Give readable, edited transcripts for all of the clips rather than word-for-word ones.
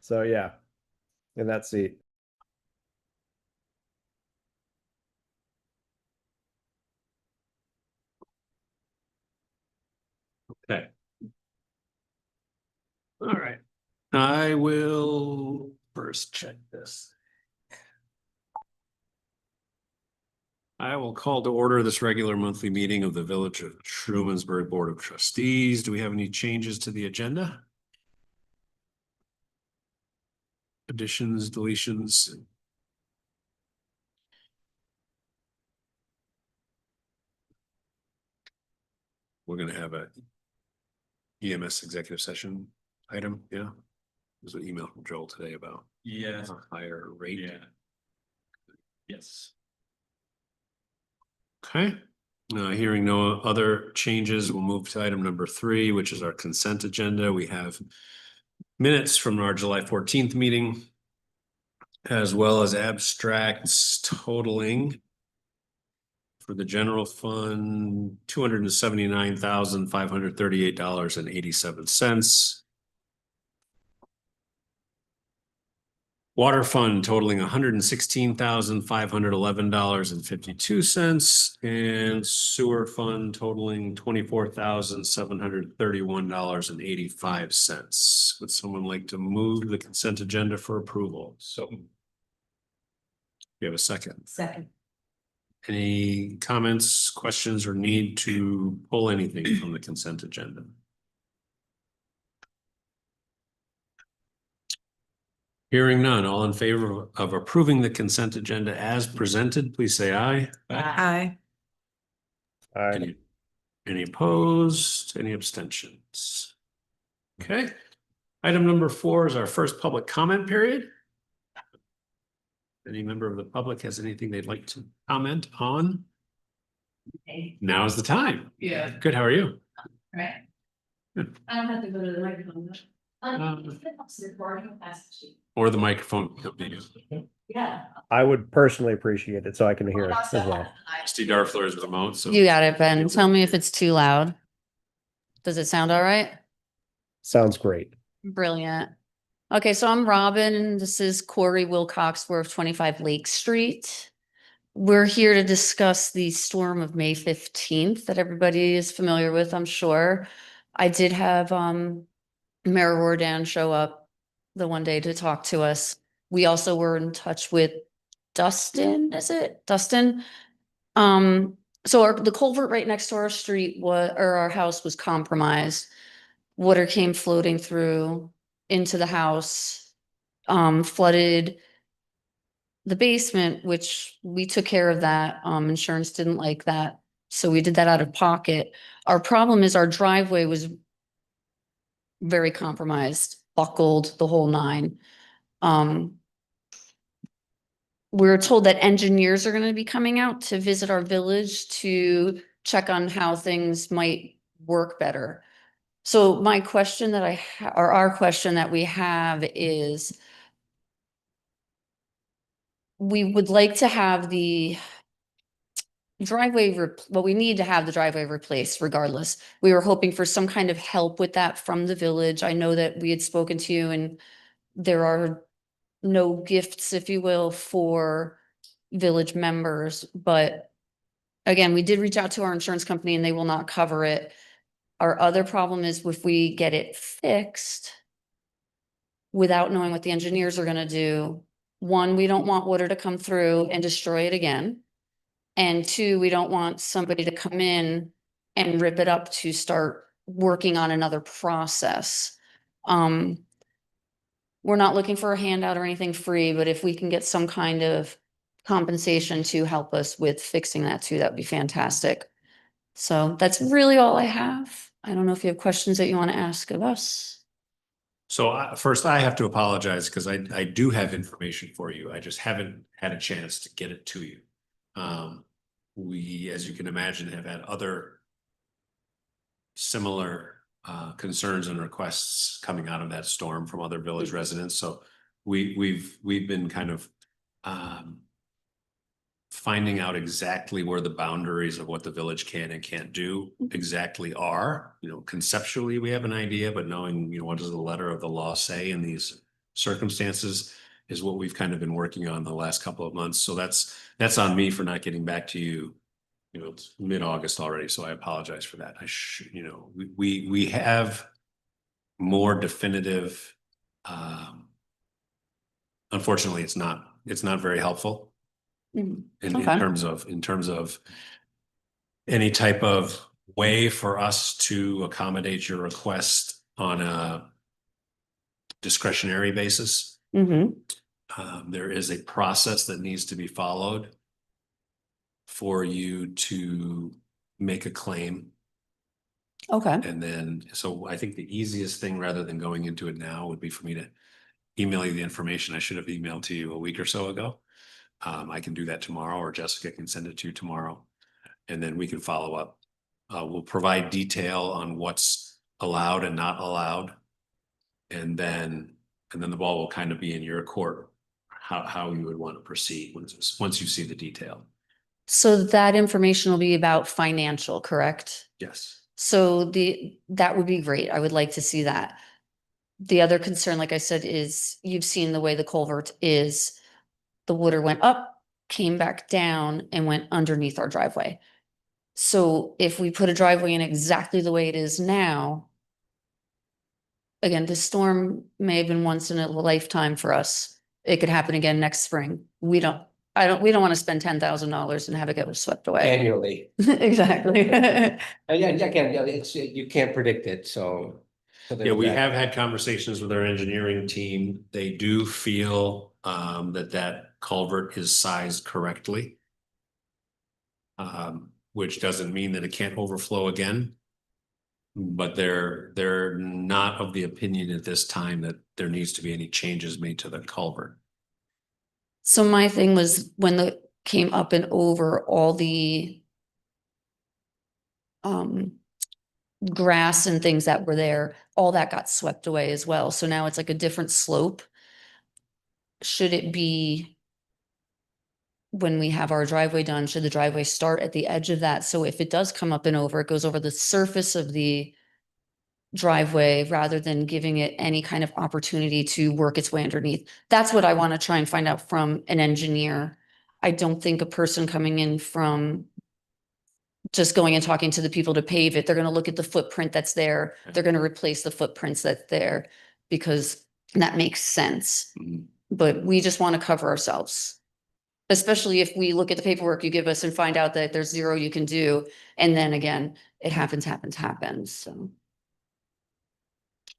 So yeah, in that seat. Okay. All right. I will first check this. I will call to order this regular monthly meeting of the Village of Trumansburg Board of Trustees. Do we have any changes to the agenda? Additions, deletions? We're gonna have a EMS executive session item, yeah. There's an email from Joel today about Yeah. a higher rate. Yeah. Yes. Okay. Hearing no other changes, we'll move to item number 3, which is our consent agenda. We have minutes from our July 14th meeting, as well as abstracts totaling for the general fund, $279,538.87. Water fund totaling $116,511.52, and sewer fund totaling $24,731.85. Would someone like to move the consent agenda for approval? So you have a second. Second. Any comments, questions, or need to pull anything from the consent agenda? Hearing none, all in favor of approving the consent agenda as presented, please say aye. Aye. All right. Any opposed? Any abstentions? Okay. Item number 4 is our first public comment period. Any member of the public has anything they'd like to comment on? Now is the time. Yeah. Good, how are you? Right. Good. I don't have to go to the microphone. Or the microphone. Yeah. I would personally appreciate it so I can hear it as well. Steve Darfler is remote, so. You got it, Ben. Tell me if it's too loud. Does it sound all right? Sounds great. Brilliant. Okay, so I'm Robin and this is Corey Wilcox. We're of 25 Lake Street. We're here to discuss the storm of May 15th that everybody is familiar with, I'm sure. I did have Mayor Rodan show up the one day to talk to us. We also were in touch with Dustin, is it? Dustin? So the culvert right next to our street was, or our house was compromised. Water came floating through into the house, flooded the basement, which we took care of that. Insurance didn't like that. So we did that out of pocket. Our problem is our driveway was very compromised, buckled, the whole nine. We're told that engineers are gonna be coming out to visit our village to check on how things might work better. So my question that or our question that we have is, we would like to have the driveway, well, we need to have the driveway replaced regardless. We were hoping for some kind of help with that from the village. I know that we had spoken to you and there are no gifts, if you will, for village members, but again, we did reach out to our insurance company and they will not cover it. Our other problem is if we get it fixed without knowing what the engineers are gonna do, one, we don't want water to come through and destroy it again. And two, we don't want somebody to come in and rip it up to start working on another process. We're not looking for a handout or anything free, but if we can get some kind of compensation to help us with fixing that too, that would be fantastic. So that's really all I have. I don't know if you have questions that you want to ask of us. So first I have to apologize because I do have information for you. I just haven't had a chance to get it to you. We, as you can imagine, have had other similar concerns and requests coming out of that storm from other village residents. So we've been kind of finding out exactly where the boundaries of what the village can and can't do exactly are. You know, conceptually, we have an idea, but knowing, you know, what does the letter of the law say in these circumstances is what we've kind of been working on the last couple of months. So that's on me for not getting back to you. You know, it's mid-August already, so I apologize for that. You know, we have more definitive, unfortunately, it's not very helpful Mhm. in Okay. terms of any type of way for us to accommodate your request on a discretionary basis. Mhm. There is a process that needs to be followed for you to make a claim. Okay. And then, so I think the easiest thing, rather than going into it now, would be for me to email you the information I should have emailed to you a week or so ago. I can do that tomorrow, or Jessica can send it to you tomorrow, and then we can follow up. We'll provide detail on what's allowed and not allowed. And then the ball will kind of be in your court, how you would want to proceed once you see the detail. So that information will be about financial, correct? Yes. So that would be great. I would like to see that. The other concern, like I said, is you've seen the way the culvert is. The water went up, came back down and went underneath our driveway. So if we put a driveway in exactly the way it is now, again, this storm may have been once in a lifetime for us. It could happen again next spring. We don't want to spend $10,000 and have it get swept away. Annually. Exactly. And again, yeah, it's, you can't predict it, so. Yeah, we have had conversations with our engineering team. They do feel that culvert is sized correctly. Which doesn't mean that it can't overflow again. But they're not of the opinion at this time that there needs to be any changes made to the culvert. So my thing was when the came up and over all the grass and things that were there, all that got swept away as well. So now it's like a different slope. Should it be when we have our driveway done, should the driveway start at the edge of that? So if it does come up and over, it goes over the surface of the driveway rather than giving it any kind of opportunity to work its way underneath. That's what I want to try and find out from an engineer. I don't think a person coming in from just going and talking to the people to pave it, they're going to look at the footprint that's there. They're going to replace the footprints that's there because that makes sense. Mhm. But we just want to cover ourselves. Especially if we look at the paperwork you give us and find out that there's zero you can do. And then again, it happens. So.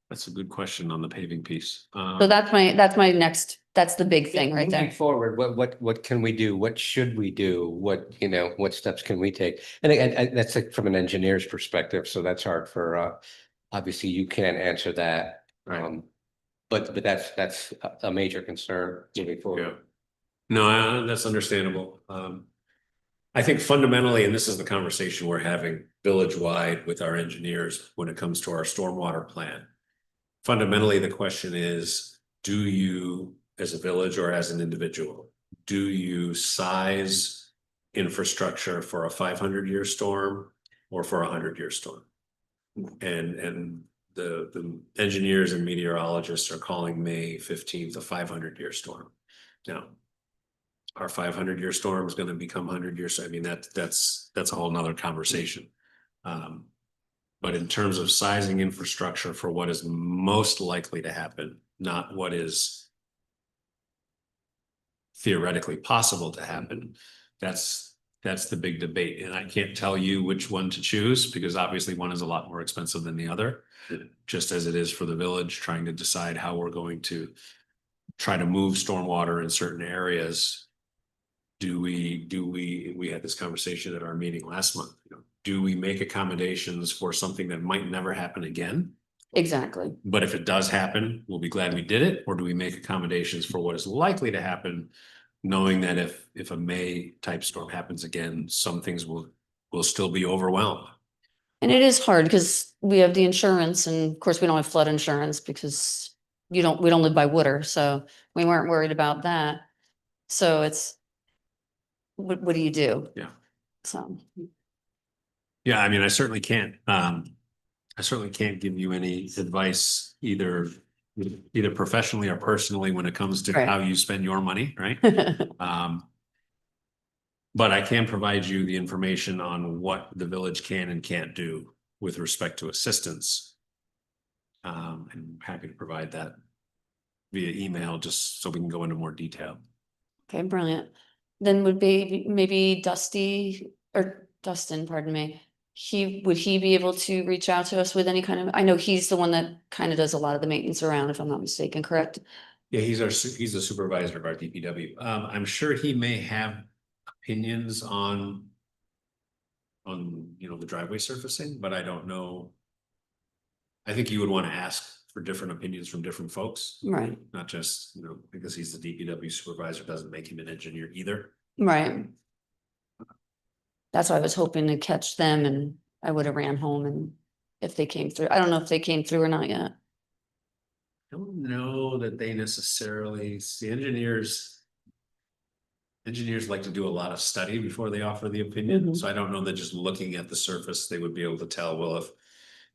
That's a good question on the paving piece. So that's my next, that's the big thing right Moving there. forward, what can we do? What should we do? What steps can we take? And again, that's like from an engineer's perspective, so that's hard for, obviously you can't answer that. Right. But that's a major concern moving Yeah. forward. No, that's understandable. I think fundamentally, and this is the conversation we're having village-wide with our engineers when it comes to our stormwater plan. Fundamentally, the question is, do you, as a village or as an individual, do you size infrastructure for a 500-year storm or for a 100-year storm? And the engineers and meteorologists are calling May 15th a 500-year storm. Now, our 500-year storm is going to become 100 years. So I mean, that's a whole nother conversation. But in terms of sizing infrastructure for what is most likely to happen, not what is theoretically possible to happen, that's the big debate. And I can't tell you which one to choose because obviously one is a lot more expensive than the other, just as it is for the village trying to decide how we're going to try to move stormwater in certain areas. We had this conversation at our meeting last month, do we make accommodations for something that might never happen again? Exactly. But if it does happen, we'll be glad we did it, or do we make accommodations for what is likely to happen, knowing that if a May type storm happens again, some things will still be overwhelmed. And it is hard because we have the insurance and of course we don't have flood insurance because we don't live by water. So we weren't worried about that. So what do you do? Yeah. So, Yeah, I mean, I certainly can't give you any advice either professionally or personally when it comes to Right. how you spend your money, right? But I can provide you the information on what the village can and can't do with respect to assistance. I'm happy to provide that via email, just so we can go into more detail. okay, brilliant. Then would be maybe Dustin, pardon me. Would he be able to reach out to us with any kind of, I know he's the one that kind of does a lot of the maintenance around, if I'm not mistaken, correct? Yeah, he's the supervisor of our DPW. I'm sure he may have opinions on, the driveway surfacing, but I don't know. I think you would want to ask for different opinions from different folks, Right, not just, because he's the DPW supervisor, doesn't make him an engineer either. right. That's why I was hoping to catch them and I would have ran home and if they came through, I don't know if they came through or not yet. I don't know that they necessarily see engineers. Engineers like to do a lot of study before they offer the opinion, Mhm. so I don't know that just looking at the surface, they would be able to tell, well,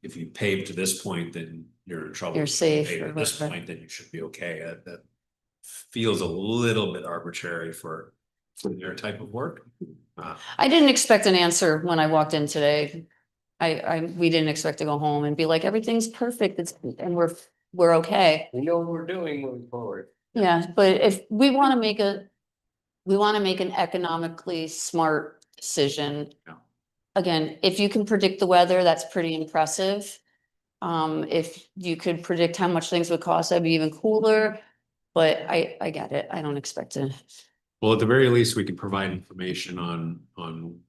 if you pave to this point, then you're in trouble. You're If you safe pave or At this whatever. point, then you should be okay. That feels a little bit arbitrary for their type of work. I didn't expect an answer when I walked in today. We didn't expect to go home and be like, everything's perfect, and we're okay. We know what we're doing moving forward. Yeah, but if we want to make an economically smart decision. Yeah. Again, if you can predict the weather, that's pretty impressive. If you could predict how much things would cost, that'd be even cooler. But I get it. I don't expect to. Well, at the very least, we can provide information on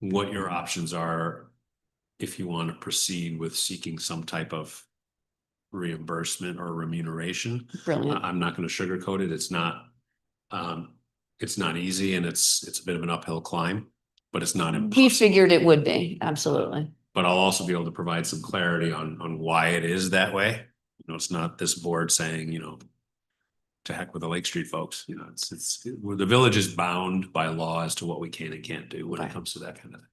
what your options are if you want to proceed with seeking some type of reimbursement or remuneration. Brilliant. I'm not going to sugarcoat it. It's not easy and it's a bit of an uphill climb, but it's not We impossible. figured it would be, absolutely. But I'll also be able to provide some clarity on why it is that way. It's not this board saying, to heck with the Lake Street folks. The village is bound by law as to what we can and can't do when it Right. comes to that kind of thing.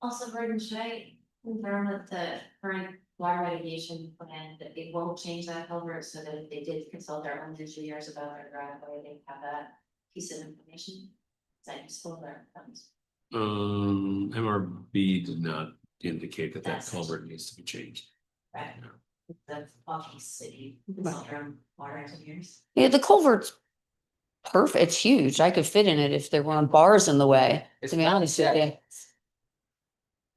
Also, Gordon, should I confirm with the current water mitigation plan that they won't change that culvert so that if they did consult their own engineers about their driveway, they have that piece of information? Is that useful there? MRB did not indicate that That's- culvert needs to be changed. Right. The Walking City, consult their own water engineers. Yeah, the culvert's perfect. It's huge. I could fit in it if there weren't bars in the way, It's to be not- honest with yeah. you.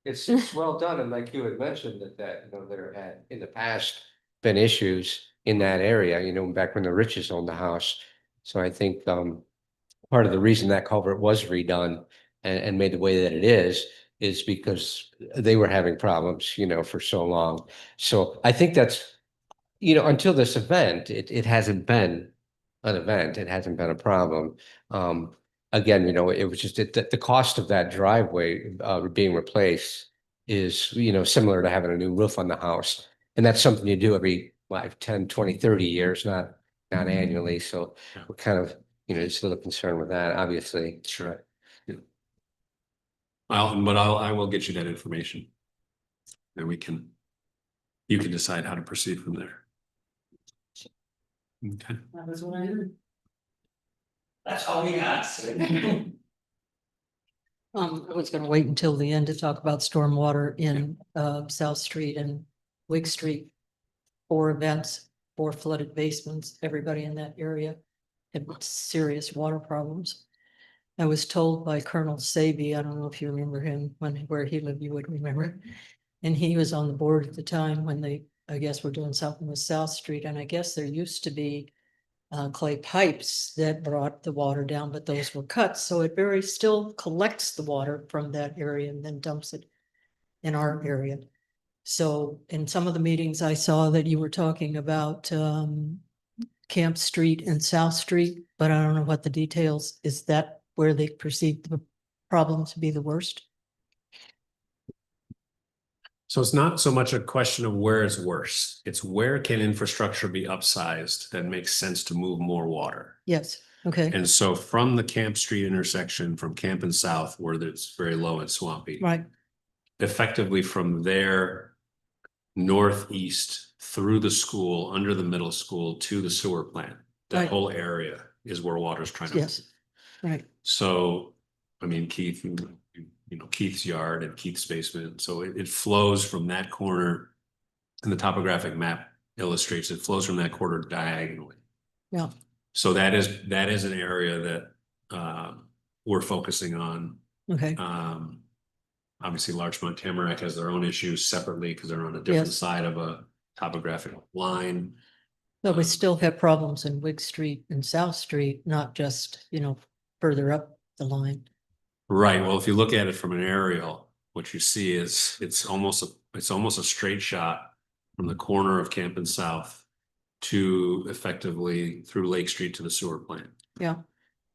It's well done, and like you had mentioned there had in the past been issues in that area, back when the Riches owned the house. So I think part of the reason that culvert was redone and made the way that it is because they were having problems, for so long. So I think that's, until this event, it hasn't been an event, it hasn't been a problem. Again, it was just that the cost of that driveway being replaced is, similar to having a new roof on the house. And that's something you do every 5, 10, 20, 30 years, not annually. So Yeah. we're kind of, just a little concerned with that, obviously. Sure. Yeah. I will get you that information. And you can decide how to proceed from there. Okay. That was what I heard. That's all we asked. I was gonna wait until the end to talk about stormwater in South Street and Wig Street. 4 events, 4 flooded basements, everybody in that area had serious water problems. I was told by Colonel Saby, I don't know if you remember him, where he lived, you would remember. And he was on the board at the time when they, I guess, were doing something with South Street, and I guess there used to be clay pipes that brought the water down, but those were cut, so it still collects the water from that area and then dumps it in our area. So in some of the meetings, I saw that you were talking about Camp Street and South Street, but I don't know what the details. Is that where they perceive the problem to be the worst? So it's not so much a question of where it's worse. It's where can infrastructure be upsized that makes sense to move more water. Yes, Okay, And so from the Camp Street intersection, from Camp and South, where it's very low and swampy, right, effectively from there northeast through the school, under the middle school to the sewer plant. That Right. whole area is where water's trying to. yes, right, So, I mean, Keith, Keith's yard and Keith's basement. So it flows from that corner, and the topographic map illustrates it flows from that corner diagonally. yeah, So that is an area that we're focusing on. okay, Obviously, Larchmont Tamarack has their own issues separately because they're on a different Yes. side of a topographic line. but we still have problems in Wig Street and South Street, not just, further up the line. Right. Well, if you look at it from an aerial, what you see is it's almost a straight shot from the corner of Camp and South to effectively through Lake Street to the sewer plant. Yeah,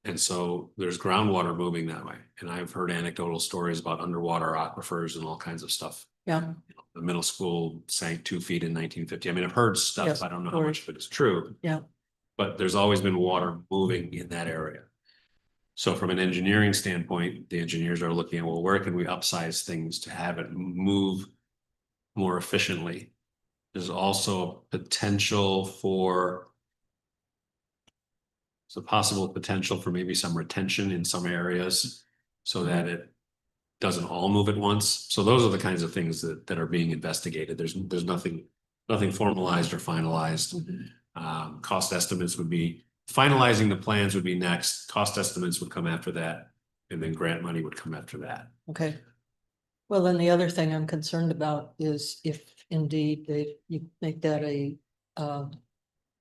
And so there's groundwater moving that way. And I've heard anecdotal stories about underwater aquifers and all kinds of stuff. yeah, The middle school sank 2 feet in 1950. I mean, I've heard stuff. Yes, I don't know how or- much of it is true, yeah, but there's always been water moving in that area. So from an engineering standpoint, the engineers are looking at, well, where can we upsize things to have it move more efficiently? There's also potential for It's a possible potential for maybe some retention in some areas so that it doesn't all move at once. So those are the kinds of things that are being investigated. There's nothing formalized or finalized. Cost estimates would be finalizing the plans would be next. Cost estimates would come after that, and then grant money would come after that. okay. Well, then the other thing I'm concerned about is if indeed you make that a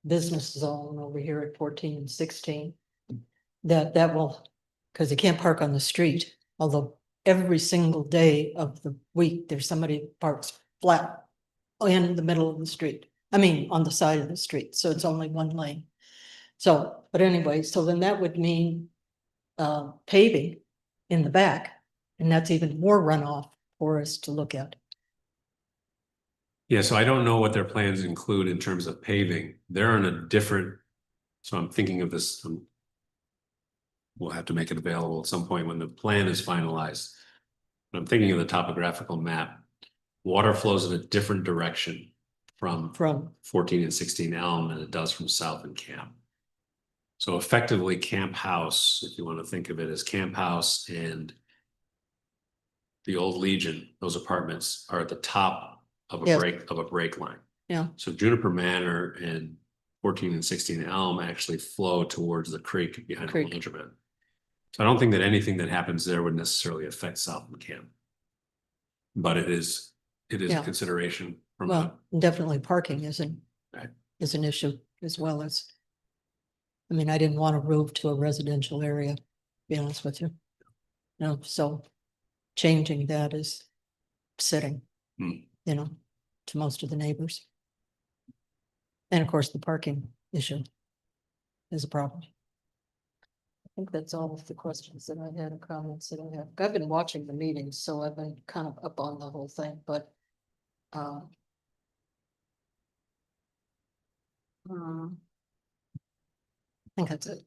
business zone over here at 14 and 16, that will, because you can't park on the street, although every single day of the week, there's somebody parks flat in the middle of the street. I mean, on the side of the street, so it's only one lane. So, but anyway, so then that would mean paving in the back, and that's even more runoff for us to look at. Yeah, so I don't know what their plans include in terms of paving. They're on a different, so I'm thinking of this. We'll have to make it available at some point when the plan is finalized. But I'm thinking of the topographical map. Water flows in a different direction from 14 and 16 Elm than it does from South and Camp. So effectively Camp House, if you want to think of it as Camp House and the old Legion, those apartments are at the top of a Yes. break line. Yeah, So Juniper Manor and 14 and 16 Elm actually flow towards the creek behind the Creek. laundromat. So I don't think that anything that happens there would necessarily affect South and Camp. But it is a Yeah. consideration from well, definitely parking is an Right. issue as well as. I mean, I didn't want to move to a residential area, to be honest with you. No, so changing that is upsetting, Hmm. To most of the neighbors. And of course, the parking issue is a problem. I think that's all of the questions that I had and comments that I have. I've been watching the meetings, so I've been kind of up on the whole thing, but I think that's it.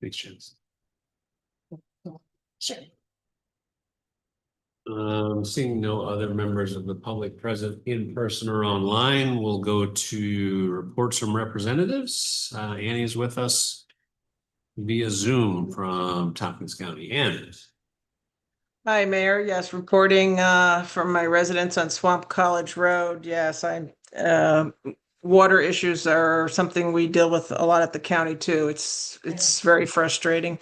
Makes sense. Sure. Seeing no other members of the public present in person or online, we'll go to reports from representatives. Annie's with us via Zoom from Tompkins County. Ann. Hi, Mayor. Yes, reporting from my residence on Swamp College Road. Yes, water issues are something we deal with a lot at the county too. It's very frustrating.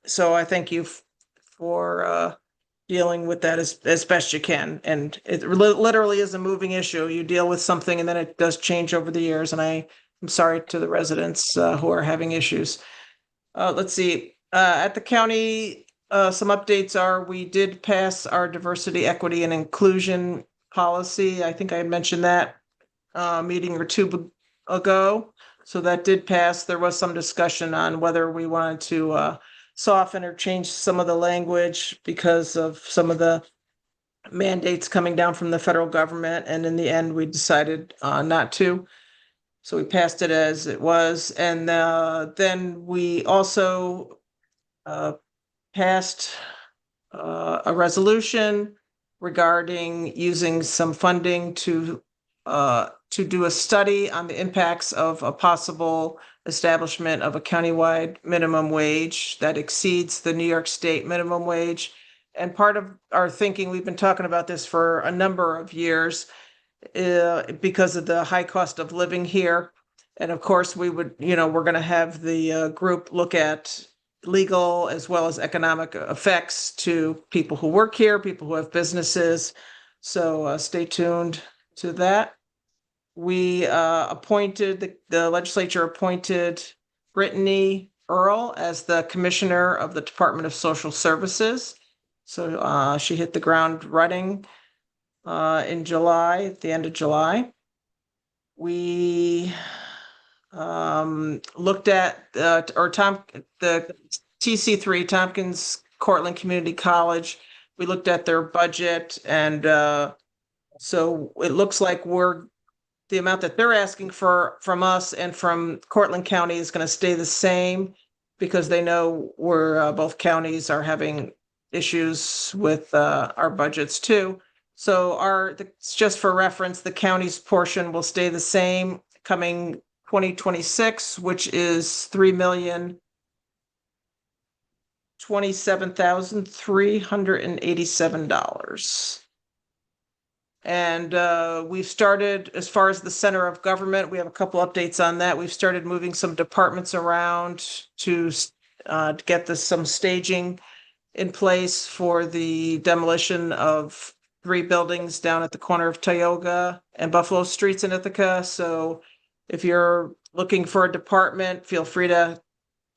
So I thank you for dealing with that as best you can. And it literally is a moving issue. You deal with something and then it does change over the years. And I'm sorry to the residents who are having issues. Let's see, at the county, some updates are we did pass our diversity, equity, and inclusion policy. I think I had mentioned that meeting or two ago. So that did pass. There was some discussion on whether we wanted to soften or change some of the language because of some of the mandates coming down from the federal government. And in the end, we decided not to. So we passed it as it was, and then we also passed a resolution regarding using some funding to do a study on the impacts of a possible establishment of a countywide minimum wage that exceeds the New York State minimum wage. And part of our thinking, we've been talking about this for a number of years, because of the high cost of living here. And of course, we would, we're going to have the group look at legal as well as economic effects to people who work here, people who have businesses. So stay tuned to that. We appointed, the legislature appointed Brittany Earl as the Commissioner of the Department of Social Services. So she hit the ground running in July, at the end of July. We looked at the TC3, Tompkins Cortland Community College. We looked at their budget, and so it looks like the amount that they're asking from us and from Cortland County is going to stay the same, because they know both counties are having issues with our budgets too. So just for reference, the county's portion will stay the same coming 2026, which is $3,027,387. And we've started, as far as the center of government, we have a couple updates on that. We've started moving some departments around to get some staging in place for the demolition of 3 buildings down at the corner of Tioga and Buffalo Streets in Ithaca. So if you're looking for a department, feel free to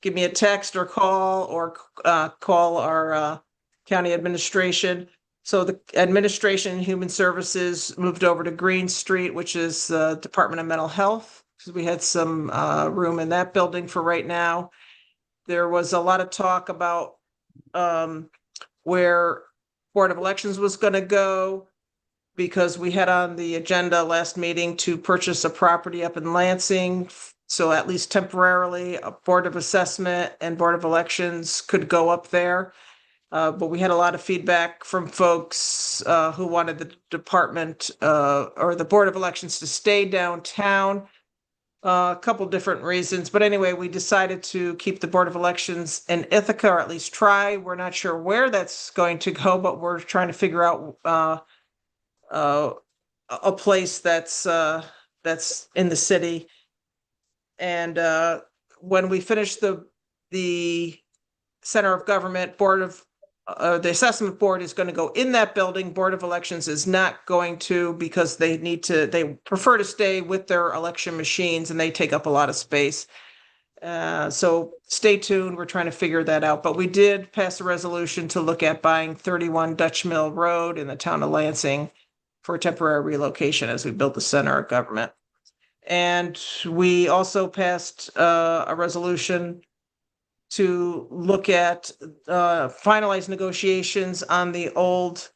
give me a text or call our county administration. So the administration and human services moved over to Green Street, which is the Department of Mental Health, because we had some room in that building for right now. There was a lot of talk about where Board of Elections was going to go, because we had on the agenda last meeting to purchase a property up in Lansing. So at least temporarily, a Board of Assessment and Board of Elections could go up there. But we had a lot of feedback from folks who wanted the department or the Board of Elections to stay downtown. A couple different reasons, but anyway, we decided to keep the Board of Elections in Ithaca, or at least try. We're not sure where that's going to go, but we're trying to figure out a place that's in the city. And when we finish the center of government, the assessment board is going to go in that building. Board of Elections is not going to, because they prefer to stay with their election machines, and they take up a lot of space. So stay tuned. We're trying to figure that out. But we did pass a resolution to look at buying 31 Dutch Mill Road in the town of Lansing for temporary relocation as we build the center of government. And we also passed a resolution to look at finalize negotiations on the old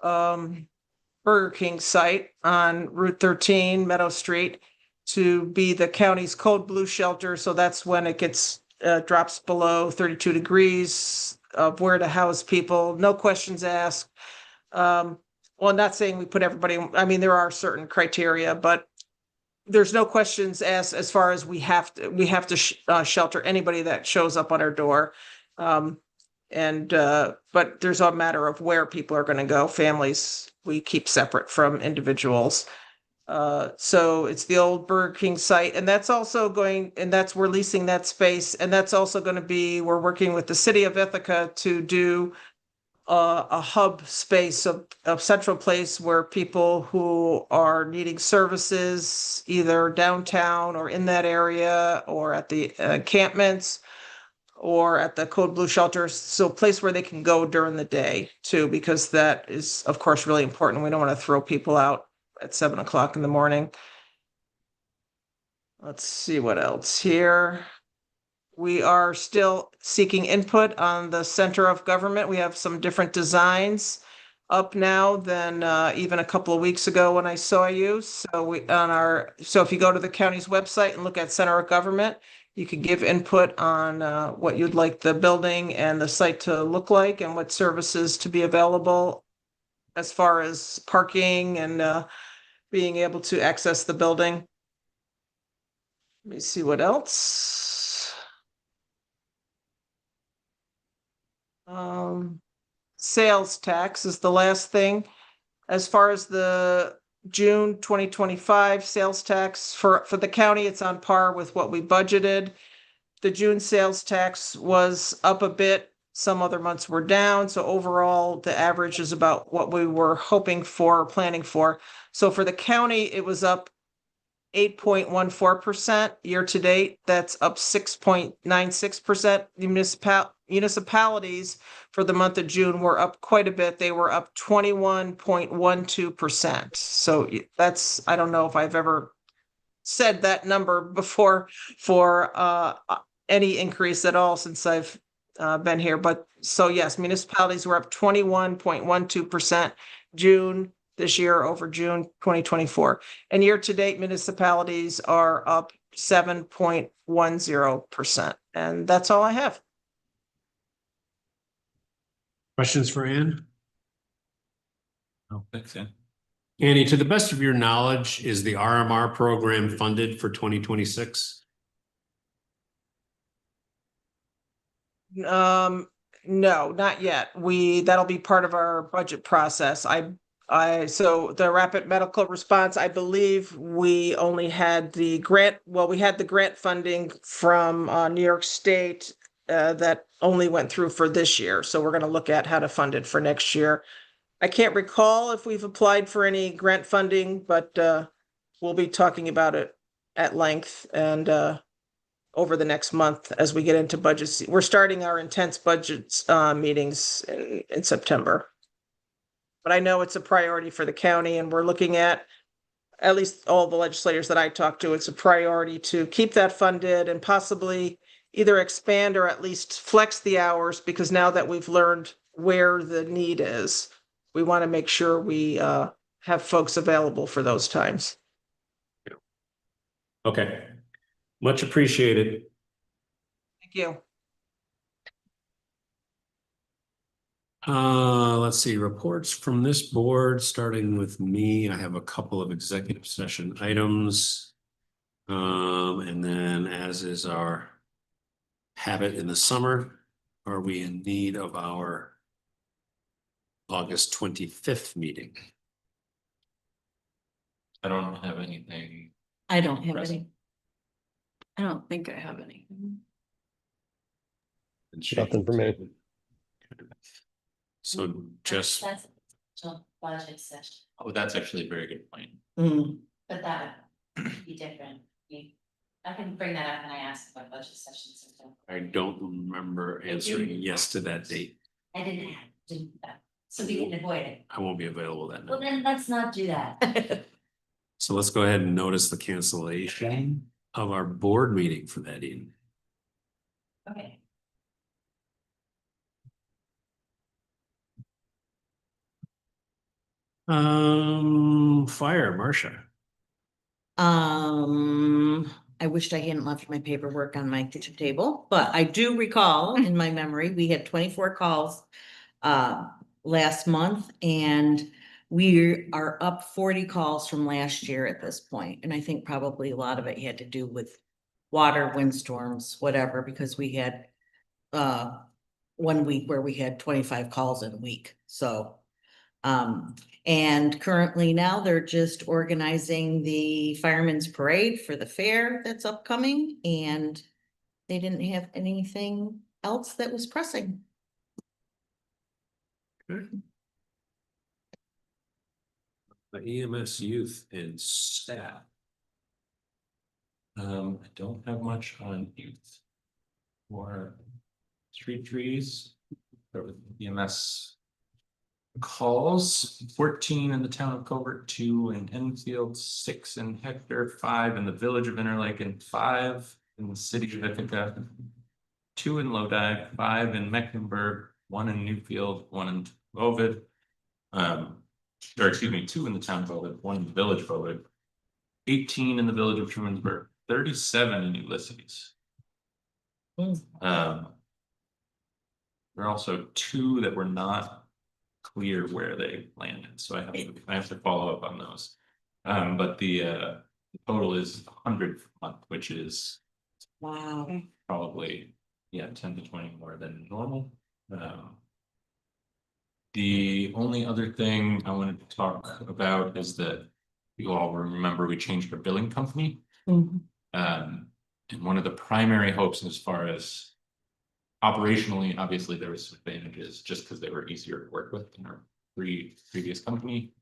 Burger King site on Route 13, Meadow Street, to be the county's code blue shelter. So that's when it gets drops below 32 degrees of where to house people, no questions asked. Well, I'm not saying we put everybody, I mean, there are certain criteria, but there's no questions asked as far as we have to shelter anybody that shows up on our door. But there's a matter of where people are going to go. Families, we keep separate from individuals. So it's the old Burger King site, and that's also we're leasing that space. And that's also going to be, we're working with the city of Ithaca to do a hub space, a central place where people who are needing services, either downtown or in that area, or at the encampments, or at the Code Blue shelters. So a place where they can go during the day too, because that is, of course, really important. We don't want to throw people out at 7 o'clock in the morning. Let's see what else here. We are still seeking input on the center of government. We have some different designs. up now than even a couple of weeks ago when I saw you. So if you go to the county's website and look at center of government, you could give input on what you'd like the building and the site to look like and what services to be available as far as parking and being able to access the building. Let me see what else. Sales tax is the last thing. As far as the June 2025 sales tax for the county, it's on par with what we budgeted. The June sales tax was up a bit. Some other months were down. So overall, the average is about what we were hoping for, or planning for. So for the county, it was up 8.14% year to date. That's up 6.96%. Municipalities for the month of June were up quite a bit. They were up 21.12%. So that's, I don't know if I've ever said that number before for any increase at all since I've been here. But so yes, municipalities were up 21.12% June this year over June 2024. And year to date, municipalities are up 7.10%. And that's all I have. Questions for Ann? Oh, thanks, Ann. Annie, to the best of your knowledge, is the RMR program funded for 2026? No, not yet. That'll be part of our budget process. So the rapid medical response, I believe we only had the grant, we had the grant funding from New York State that only went through for this year. So we're going to look at how to fund it for next year. I can't recall if we've applied for any grant funding, but we'll be talking about it at length and over the next month as we get into budgets. We're starting our intense budgets meetings in September. But I know it's a priority for the county, and we're looking at least all the legislators that I talk to, it's a priority to keep that funded and possibly either expand or at least flex the hours, because now that we've learned where the need is, we want to make sure we have folks available for those times. Okay, much appreciated. Thank you. Let's see, reports from this board, starting with me. I have a couple of executive session items. And then, as is our habit in the summer, are we in need of our August 25th meeting? I don't have anything. I don't have Present. any. I don't think I have any. Nothing for me. So just, That's a budget session, Oh, that's actually a very good point. but that would be different. I can bring that up when I ask about budget sessions. I don't remember answering yes to that date. I didn't have to do that, so we can avoid it. I won't be available that Well, night. then let's not do that. So let's go ahead and notice the cancellation of our board meeting for that evening. Okay. Fire, Marcia. I wished I hadn't left my paperwork on my kitchen table, but I do recall in my memory, we had 24 calls last month, and we are up 40 calls from last year at this point. And I think probably a lot of it had to do with water, windstorms, whatever, because we had 1 week where we had 25 calls in a week. So and currently now they're just organizing the firemen's parade for the fair that's upcoming, and they didn't have anything else that was pressing. The EMS youth and staff. I don't have much on youth. Or street trees, there was EMS calls, 14 in the town of Covert, 2 in Enfield, 6 in Hector, 5 in the village of Interlake, and 5 in the city of Ithaca, 2 in Lodi, 5 in Mecklenburg, 1 in Newfield, 1 in Ovid. Or excuse me, 2 in the town voted, 1 in the village voted. 18 in the village of Trumansburg, 37 in Ulysses. There are also 2 that were not clear where they landed, so I have to follow up on those. But the total is 100 per month, which is Wow. probably, yeah, 10 to 20 more than normal. The only other thing I wanted to talk about is that you all remember we changed our billing company. Mhm. And one of the primary hopes as far as operationally, obviously there was some advantages just because they were easier to work with than our previous company.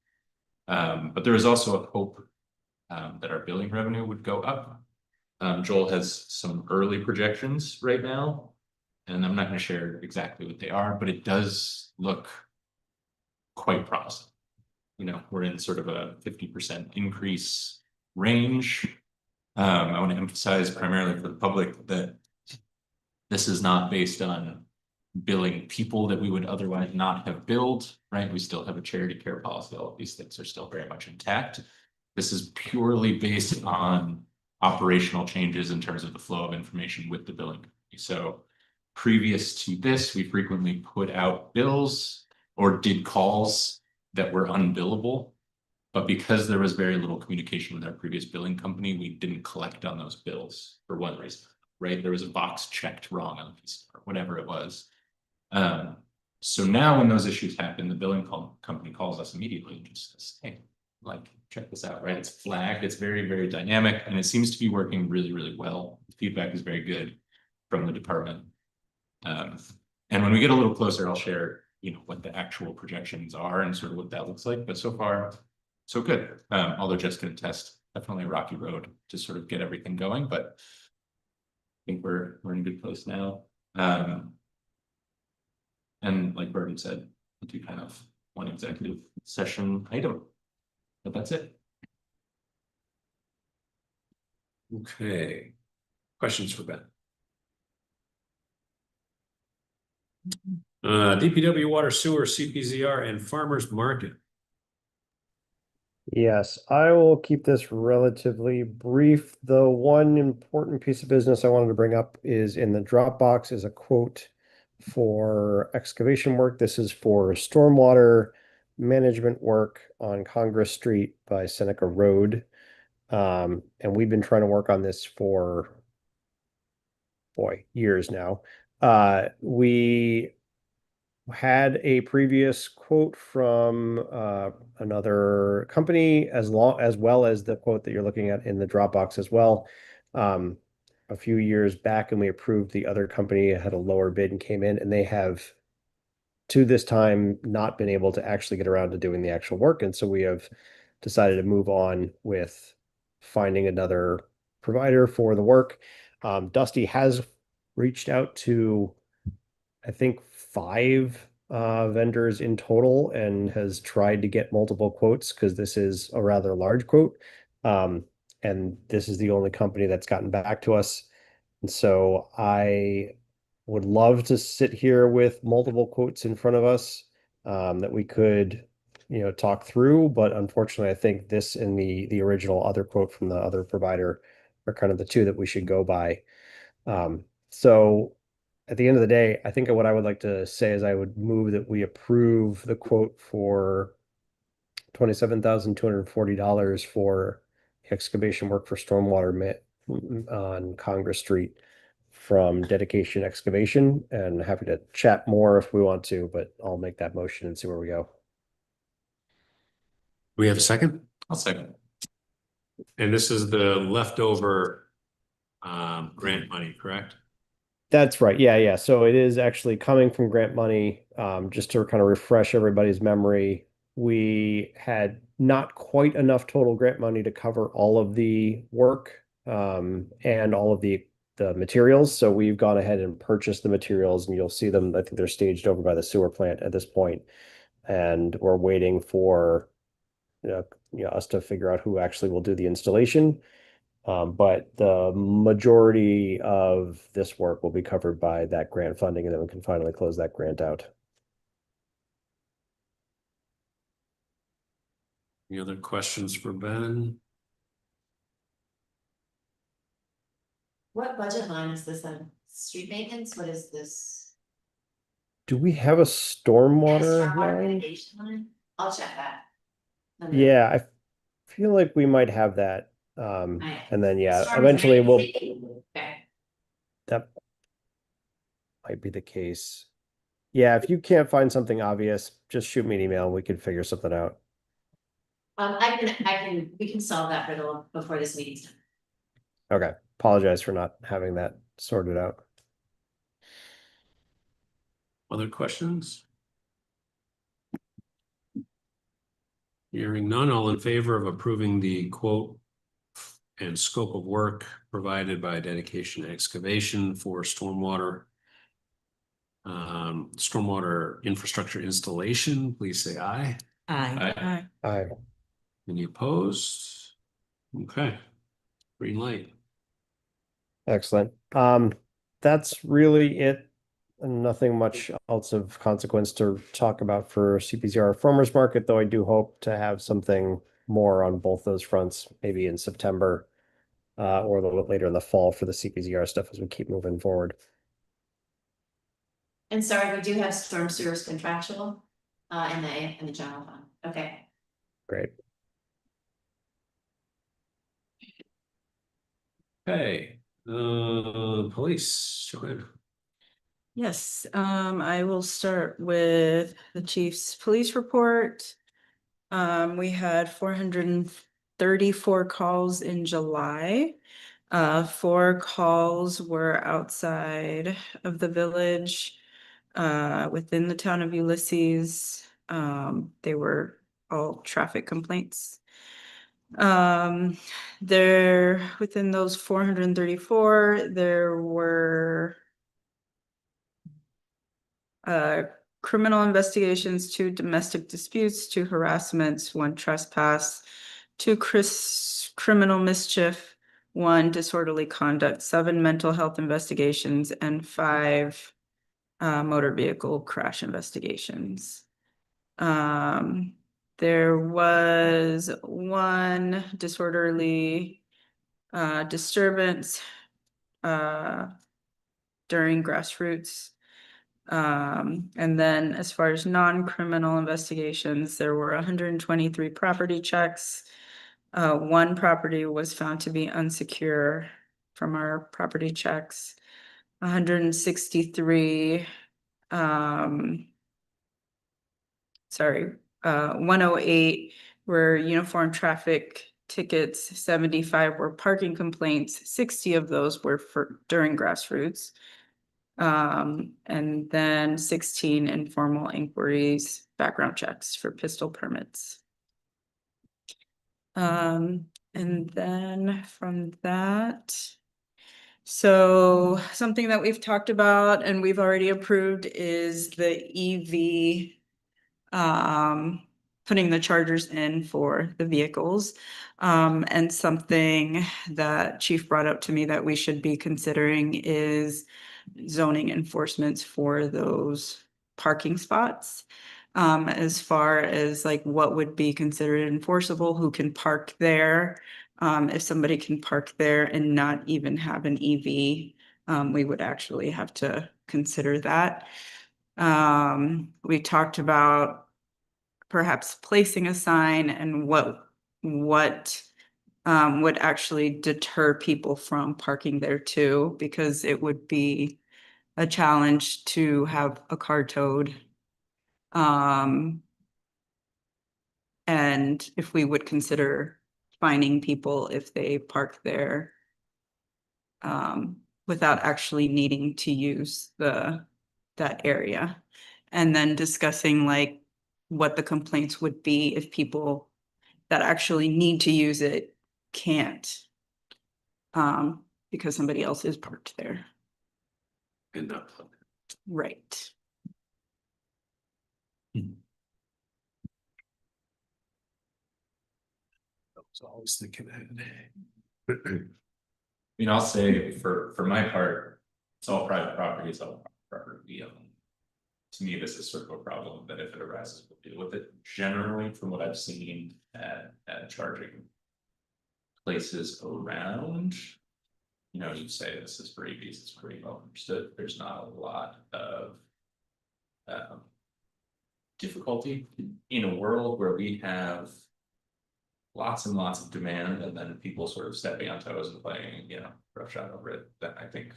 But there was also a hope that our billing revenue would go up. Joel has some early projections right now, and I'm not going to share exactly what they are, but it does look quite promising. You know, we're in sort of a 50% increase range. I want to emphasize primarily for the public that this is not based on billing people that we would otherwise not have billed, right? We still have a charity care policy. All of these things are still very much intact. This is purely based on operational changes in terms of the flow of information with the billing company. So previous to this, we frequently put out bills or did calls that were unbillable. But because there was very little communication with our previous billing company, we didn't collect on those bills for one reason, right? There was a box checked wrong on the piece or whatever it was. So now when those issues happen, the billing company calls us immediately and just says, hey, like, check this out, right? It's flagged, it's very, very dynamic, and it seems to be working really, really well. The feedback is very good from the department. And when we get a little closer, I'll share, you know, what the actual projections are and sort of what that looks like. But so far, so good. Although just gonna test, definitely a rocky road to sort of get everything going, but I think we're in a good place now. And like Burton said, we'll do kind of one executive session item, but that's it. Okay. Questions for Ben? DPW, water, sewer, CPZR, and farmers market. Yes, I will keep this relatively brief. The one important piece of business I wanted to bring up is in the Dropbox is a quote for excavation work. This is for stormwater management work on Congress Street by Seneca Road. And we've been trying to work on this for, boy, years now. We had a previous quote from another company as well as the quote that you're looking at in the Dropbox as well. A few years back, and we approved the other company had a lower bid and came in, and they have to this time not been able to actually get around to doing the actual work. And so we have decided to move on with finding another provider for the work. Dusty has reached out to, I think, 5 vendors in total and has tried to get multiple quotes because this is a rather large quote. And this is the only company that's gotten back to us. And so I would love to sit here with multiple quotes in front of us that we could, you know, talk through. But unfortunately, I think this and the original other quote from the other provider are kind of the 2 that we should go by. So at the end of the day, I think what I would like to say is I would move that we approve the quote for $27,240 for excavation work for stormwater on Congress Street from Dedication Excavation, and happy to chat more if we want to, but I'll make that motion and see where we go. We have a second, I'll second. and this is the leftover grant money, correct? That's right. Yeah. So it is actually coming from grant money. Just to kind of refresh everybody's memory, we had not quite enough total grant money to cover all of the work and all of the materials. So we've gone ahead and purchased the materials, and you'll see them. I think they're staged over by the sewer plant at this point, and we're waiting for us to figure out who actually will do the installation. But the majority of this work will be covered by that grant funding, and then we can finally close that grant out. Any other questions for Ben? What budget line is this on? Street maintenance? What is this? Do we have a stormwater Stormwater line? mitigation line? I'll check that. Yeah, I feel like we might have that. And then, yeah, eventually Okay. that might be the case. Yeah, if you can't find something obvious, just shoot me an email and we can figure something out. We can solve that before this meeting's done. Okay, apologize for not having that sorted out. Other questions? Hearing none, all in favor of approving the quote and scope of work provided by Dedication Excavation for stormwater infrastructure installation, please say aye. Aye. Aye. Any opposed? Okay, green light. Excellent. That's really it. Nothing much else of consequence to talk about for CPCR Farmers Market, though I do hope to have something more on both those fronts, maybe in September, or a little bit later in the fall for the CPCR stuff as we keep moving forward. And sorry, we do have storm sewers contractual, in the general fund. Okay. Great. Okay, police, Joanne. Yes, I will start with the chief's police report. We had 434 calls in July. 4 calls were outside of the village, within the town of Ulysses. They were all traffic complaints. There, within those 434, there were criminal investigations, 2 domestic disputes, 2 harassments, 1 trespass, 2 criminal mischief, 1 disorderly conduct, 7 mental health investigations, and 5 motor vehicle crash investigations. There was 1 disorderly disturbance during grassroots. And then as far as non-criminal investigations, there were 123 property checks. 1 property was found to be unsecure from our property checks. 163 108 were uniform traffic tickets, 75 were parking complaints, 60 of those were for during grassroots. And then 16 informal inquiries, background checks for pistol permits. And then from that, so something that we've talked about and we've already approved is the EV, putting the chargers in for the vehicles. And something that Chief brought up to me that we should be considering is zoning enforcements for those parking spots. As far as like what would be considered enforceable, who can park there. If somebody can park there and not even have an EV, we would actually have to consider that. We talked about perhaps placing a sign and what would actually deter people from parking there too, because it would be a challenge to have a car towed. And if we would consider fining people if they park there without actually needing to use that area. And then discussing like what the complaints would be if people that actually need to use it can't because somebody else is parked there. And not. Right. I was always thinking that. I mean, I'll say for my part, it's all private property, it's all property we own. to me, this is sort of a problem that if it arises, we'll deal with it. Generally, from what I've seen at charging places around, you know, you say this is for EVs, it's pretty well understood. There's not a lot of difficulty in a world where we have lots and lots of demand and then people sort of stepping on toes and playing, you know, roughshod over it. Then I think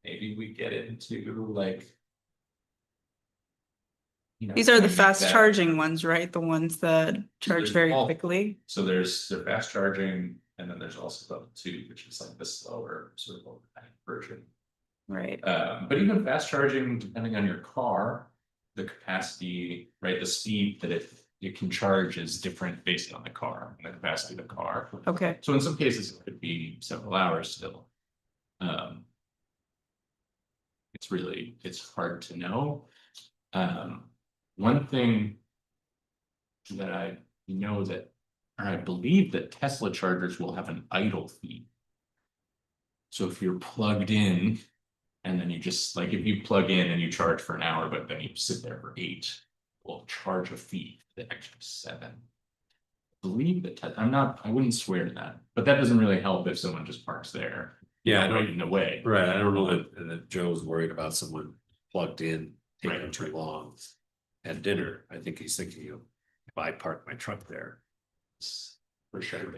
maybe we get into like, you know, These are the maybe fast that- charging ones, right? The ones that charge there's very all- quickly. So there's the fast charging, and then there's also level 2, which is like the slower sort of overnight version. Right. But even fast charging, depending on your car, the capacity, right, the speed that it can charge is different based on the car and the capacity of the car. Okay. So in some cases, it could be several hours still. It's hard to know. One thing that I know that, or I believe that Tesla chargers will have an idle fee. So if you're plugged in and then you just like, if you plug in and you charge for an hour, but then you sit there for 8, we'll charge a fee for the extra 7. I believe that I wouldn't swear to that, but that doesn't really help if someone just parks there. Yeah, I right don't, in the way. right, I don't know that Joe's worried about someone plugged in, taking Right, too right. long at dinner. I think he's thinking, you know, if I park my truck there, It's for sure.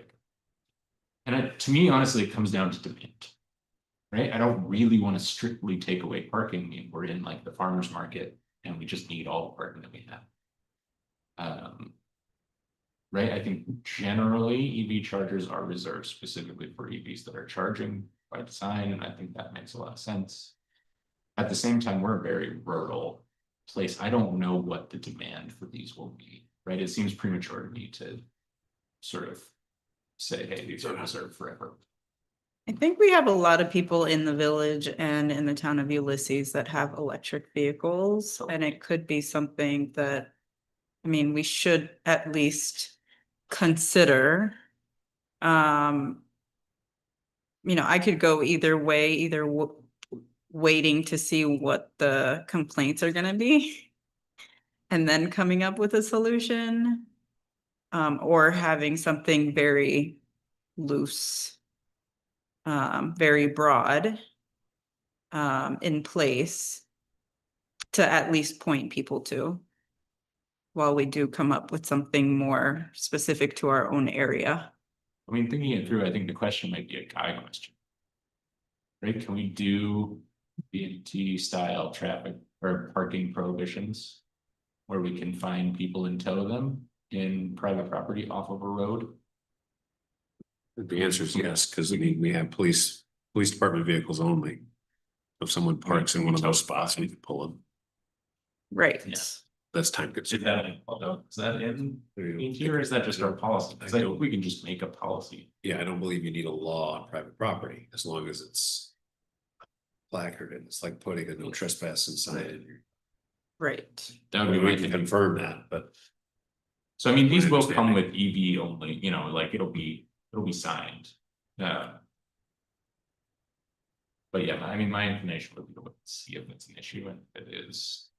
And to me, honestly, it comes down to demand. Right? I don't really want to strictly take away parking if we're in like the farmer's market and we just need all the parking that we have. Right? I think generally EV chargers are reserved specifically for EVs that are charging by design, and I think that makes a lot of sense. At the same time, we're a very rural place. I don't know what the demand for these will be, right? It seems premature to me to sort of say, hey, these are reserved forever. I think we have a lot of people in the village and in the town of Ulysses that have electric vehicles, and it could be something that, I mean, we should at least consider. You know, I could go either way, either waiting to see what the complaints are gonna be and then coming up with a solution, or having something very loose, very broad, in place to at least point people to, while we do come up with something more specific to our own area. I mean, thinking it through, I think the question might be a guy question. Right? Can we do BNT style traffic or parking prohibitions where we can find people and tow them in private property off of a road? the answer is yes, because I mean, we have police department vehicles only. If someone parks in one of those spots, we can pull them. Right. Yes. That's time Is consuming. that in here, or is that just our policy? Because I think we can just make a policy. Yeah, I don't believe you need a law on private property, as long as it's placarded. It's like putting a no trespassing sign in your. Right. That would be We my can thinking. confirm that, but So I mean, these My will come with understanding. EV only, you know, like it'll be signed. But yeah, I mean, my inclination would be to see if it's an issue, and if it is,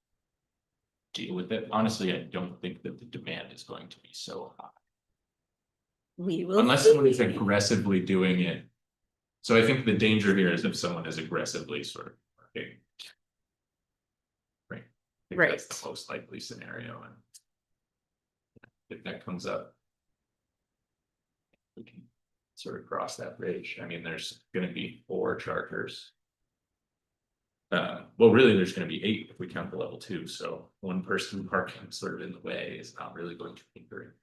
deal with it. Honestly, I don't think that the demand is going to be so high. We will. Unless see. someone is aggressively doing it. So I think the danger here is if someone is aggressively sort of working. Right. I think that's Right. the most likely scenario, and if that comes up, we can sort of cross that bridge. I mean, there's gonna be 4 chargers. Well, really, there's gonna be 8 if we count the level 2, so one person parking sort of in the way is not really going to hinder it.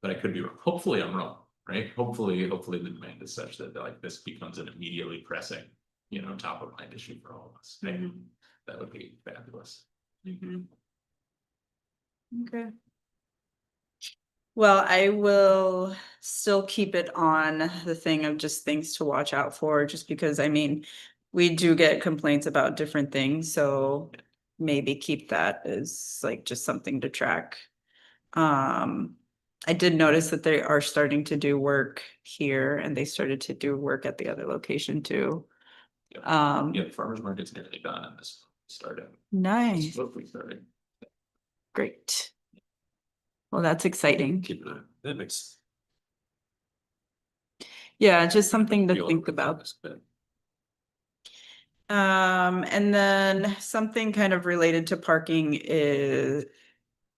But I could be wrong. Hopefully I'm wrong, right? Hopefully the demand is such that like this becomes an immediately pressing, you know, top of mind issue for all of us. Mhm. That would be fabulous. Mhm. Okay. Well, I will still keep it on the thing of just things to watch out for, just because, I mean, we do get complaints about different things, so maybe keep that as like just something to track. I did notice that they are starting to do work here, and they started to do work at the other location too. Yeah, the Um, farmer's market's nearly done, and this start out. Nice, Hopefully started. great. Well, that's exciting. Keep an eye. That makes. Yeah, just something to feel think like about. this, but And then something kind of related to parking is,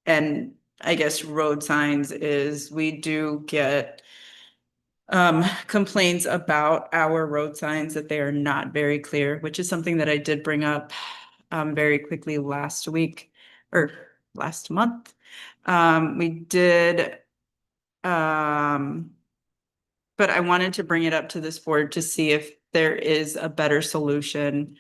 and I guess road signs is, we do get complaints about our road signs that they are not very clear, which is something that I did bring up very quickly last week or last month. We did but I wanted to bring it up to this board to see if there is a better solution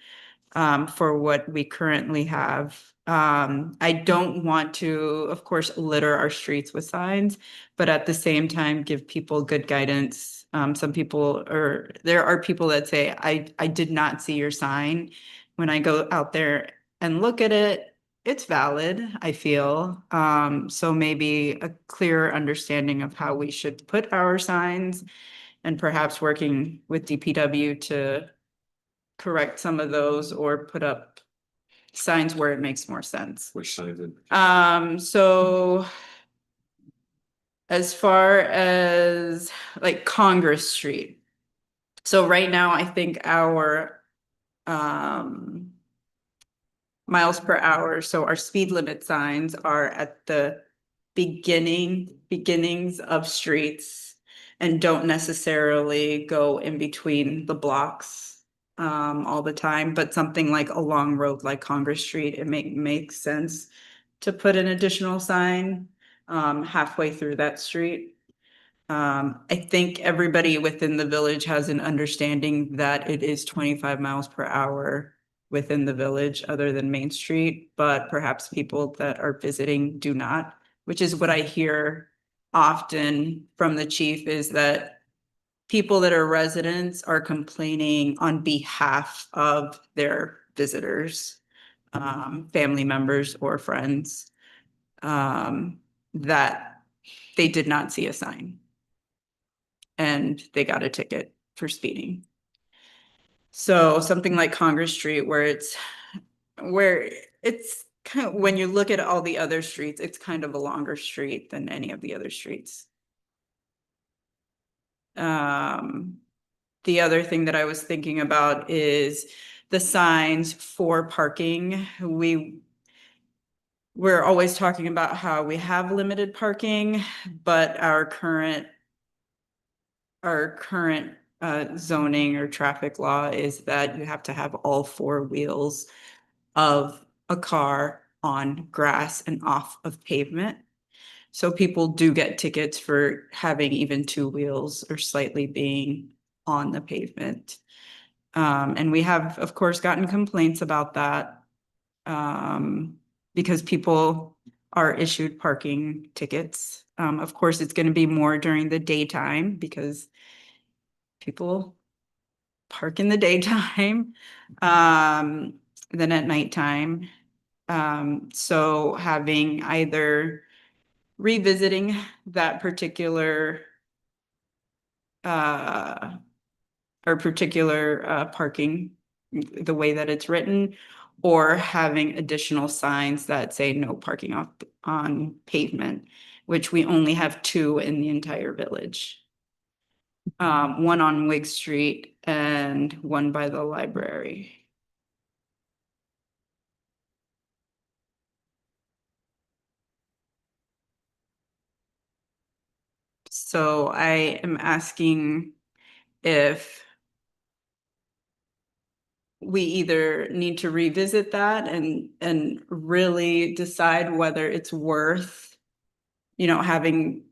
for what we currently have. I don't want to, of course, litter our streets with signs, but at the same time, give people good guidance. Some people, or there are people that say, I did not see your sign. When I go out there and look at it, it's valid, I feel. So maybe a clearer understanding of how we should put our signs and perhaps working with DPW to correct some of those or put up signs where it makes more sense. which signs it? So as far as like Congress Street. So right now, I think our miles per hour, so our speed limit signs are at the beginnings of streets and don't necessarily go in between the blocks all the time, but something like a long road like Congress Street, it makes sense to put an additional sign halfway through that street. I think everybody within the village has an understanding that it is 25 miles per hour within the village other than Main Street, but perhaps people that are visiting do not, which is what I hear often from the chief, is that people that are residents are complaining on behalf of their visitors, family members or friends, that they did not see a sign and they got a ticket for speeding. So something like Congress Street where it's kind of, when you look at all the other streets, it's kind of a longer street than any of the other streets. The other thing that I was thinking about is the signs for parking. We're always talking about how we have limited parking, but our current zoning or traffic law is that you have to have all four wheels of a car on grass and off of pavement. So people do get tickets for having even two wheels or slightly being on the pavement. And we have, of course, gotten complaints about that because people are issued parking tickets. Of course, it's going to be more during the daytime because people park in the daytime than at nighttime. So having either revisiting that particular parking, the way that it's written, or having additional signs that say no parking on pavement, which we only have two in the entire village. One on Wig Street and one by the library. So I am asking if we either need to revisit that and really decide whether it's worth, having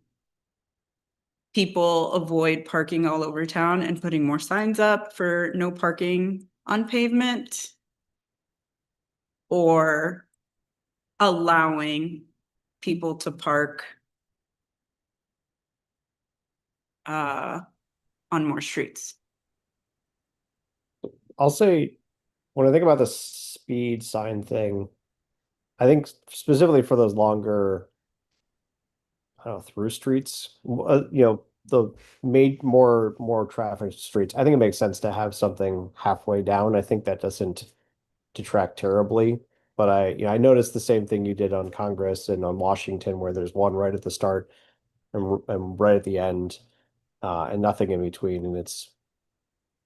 people avoid parking all over town and putting more signs up for no parking on pavement, or allowing people to park on more streets. I'll say, when I think about the speed sign thing, I think specifically for those longer, I don't know, through streets, the made more traffic streets. I think it makes sense to have something halfway down. I think that doesn't detract terribly. But I noticed the same thing you did on Congress and on Washington, where there's one right at the start and right at the end, and nothing in between. And it's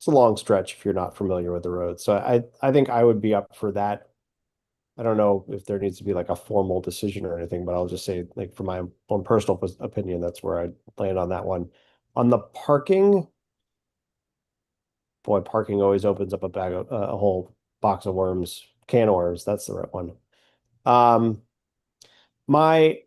a long stretch if you're not familiar with the road. So I think I would be up for that. I don't know if there needs to be like a formal decision or anything, but I'll just say, like, for my own personal opinion, that's where I land on that one. On the parking, boy, parking always opens up a whole box of worms, can of worms. That's the right one. Um, my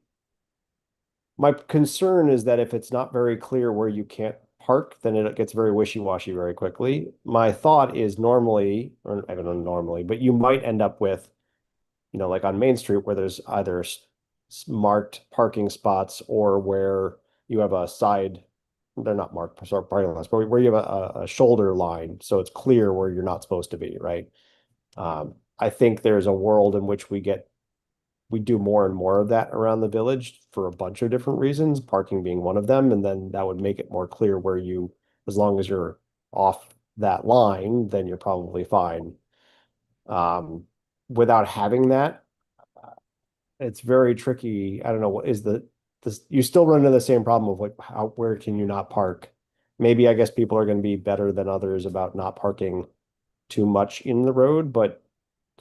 my concern is that if it's not very clear where you can't park, then it gets very wishy-washy very quickly. My thought is normally, or I don't know normally, but you might end up with, like on Main Street where there's either marked parking spots or where you have a side, they're not marked parking lots, but where you have a shoulder line, so it's clear where you're not supposed to be, right? I think there's a world in which we do more and more of that around the village for a bunch of different reasons, parking being one of them, and then that would make it more clear where as long as you're off that line, then you're probably fine. Without having that, it's very tricky. I don't know, what is this, you still run into the same problem of like, where can you not park? Maybe I guess people are going to be better than others about not parking too much in the road, but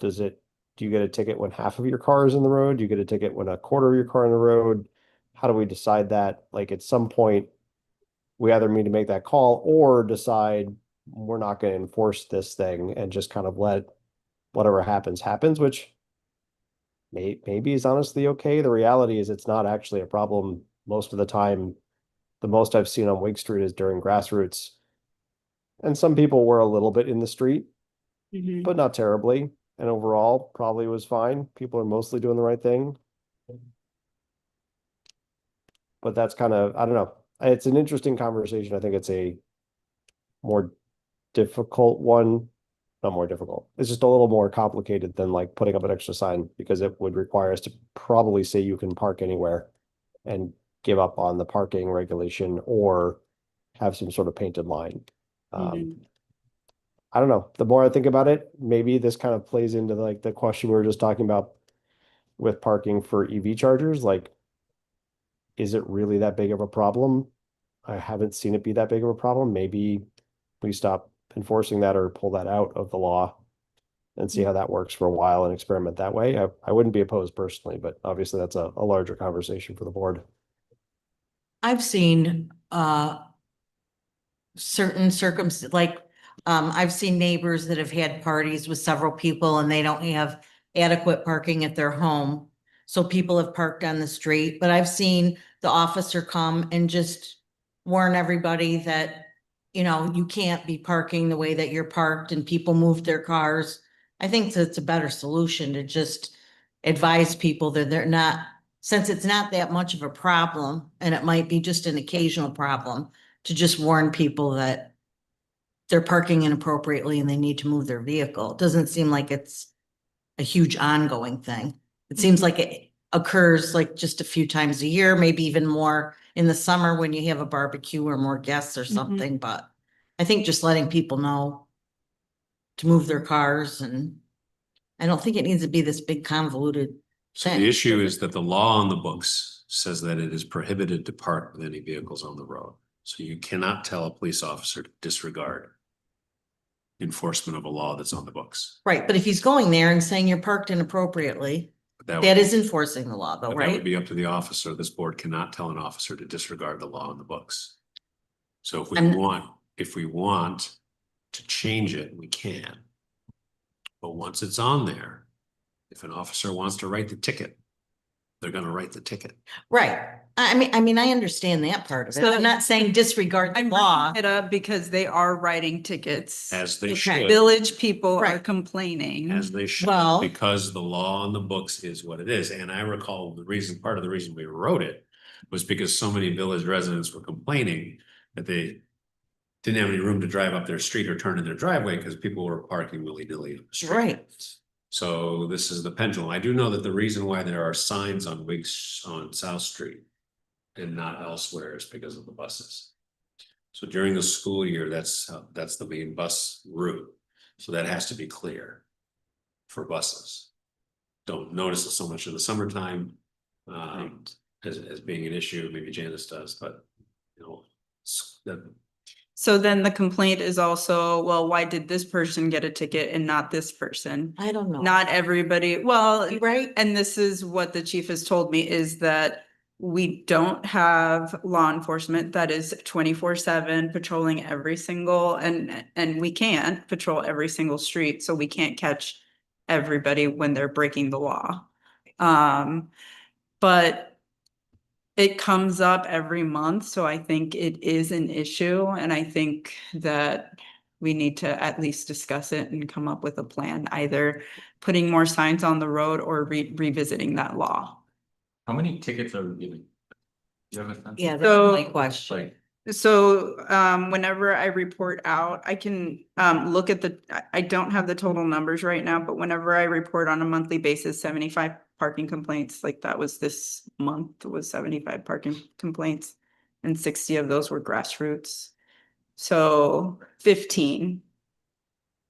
do you get a ticket when half of your car is in the road? Do you get a ticket when a quarter of your car in the road? How do we decide that? Like, at some point, we either need to make that call or decide we're not going to enforce this thing and just kind of let whatever happens, which maybe is honestly okay. The reality is it's not actually a problem most of the time. The most I've seen on Wake Street is during grassroots. And some people were a little bit in the street, but not terribly. And overall, probably was fine. People are mostly doing the right thing. But that's kind of, I don't know. It's an interesting conversation. I think it's a more difficult one. Not more difficult. It's just a little more complicated than like putting up an extra sign, because it would require us to probably say you can park anywhere and give up on the parking regulation or have some sort of painted line. I don't know. The more I think about it, maybe this kind of plays into like the question we were just talking about with parking for EV chargers. Like, is it really that big of a problem? I haven't seen it be that big of a problem. Maybe we stop enforcing that or pull that out of the law and see how that works for a while and experiment that way. I wouldn't be opposed personally, but obviously that's a larger conversation for the board. I've seen certain I've seen neighbors that have had parties with several people and they don't have adequate parking at their home. So people have parked on the street, but I've seen the officer come and just warn everybody that, you can't be parking the way that you're parked, and people move their cars. I think that's a better solution, to just advise people that they're not, since it's not that much of a problem, and it might be just an occasional problem, to just warn people that they're parking inappropriately and they need to move their vehicle. It doesn't seem like it's a huge ongoing thing. It seems like it occurs like just a few times a year, maybe even more in the summer when you have a barbecue or more guests or something. But I think just letting people know to move their cars, and I don't think it needs to be this big convoluted So thing. the issue is that the law on the books says that it is prohibited to park with any vehicles on the road. So you cannot tell a police officer to disregard enforcement of a law that's on the books. Right, but if he's going there and saying you're parked inappropriately, That that would is be, enforcing the law though, but that would right? be up to the officer. This board cannot tell an officer to disregard the law on the books. So if we I'm- want to change it, we can. But once it's on there, if an officer wants to write the ticket, they're gonna write the ticket. Right. I mean, I understand that part of it. So- I'm not saying disregard the I'm law. bringing it up because they are writing tickets. As they Okay. should. Village people are Right. complaining. As they should, Well- because the law on the books is what it is. And I recall part of the reason we wrote it was because so many village residents were complaining that they didn't have any room to drive up their street or turn in their driveway because people were parking willy-nilly on the street. Right. So this is the pendulum. I do know that the reason why there are signs on on South Street and not elsewhere is because of the buses. So during the school year, that's the main bus route. So that has to be clear. for buses. Don't notice it so much in the summertime, as being an issue, maybe Janice does, but, you know, that, So then the complaint is also, well, why did this person get a ticket and not this person? I don't know. Not everybody, well, Right? and this is what the chief has told me is that we don't have law enforcement that is 24/7 patrolling every single, and we can't patrol every single street, so we can't catch everybody when they're breaking the law. But it comes up every month, so I think it is an issue, and I think that we need to at least discuss it and come up with a plan, either putting more signs on the road or revisiting that law. How many tickets are we giving? Do you have a sense? Yeah, So- that's my question. Like, So, whenever I report out, I can, look at I don't have the total numbers right now, but whenever I report on a monthly basis, 75 parking complaints, like that was this month was 75 parking complaints. And 60 of those were grassroots. So 15.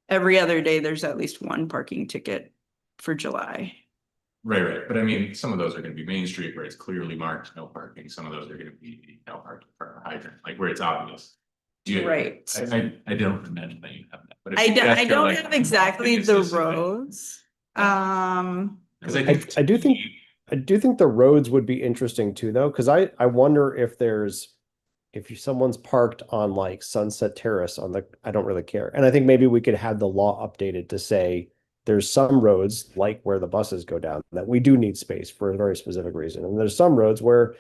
Every other day, there's at least one parking ticket for July. right, but I mean, some of those are gonna be Main Street where it's clearly marked no parking, some of those are gonna be no parking for a hydrant, like where it's obvious. Do you? Right. I don't imagine that you have that, but. if I you don't, I gesture, don't like, have exactly it's the specific. roads. Cause I I, think. I do think, I do think the roads would be interesting too, though, because I wonder if there's, if someone's parked on like Sunset Terrace on the, I don't really care. And I think maybe we could have the law updated to say there's some roads like where the buses go down that we do need space for a very specific reason. And there's some roads where,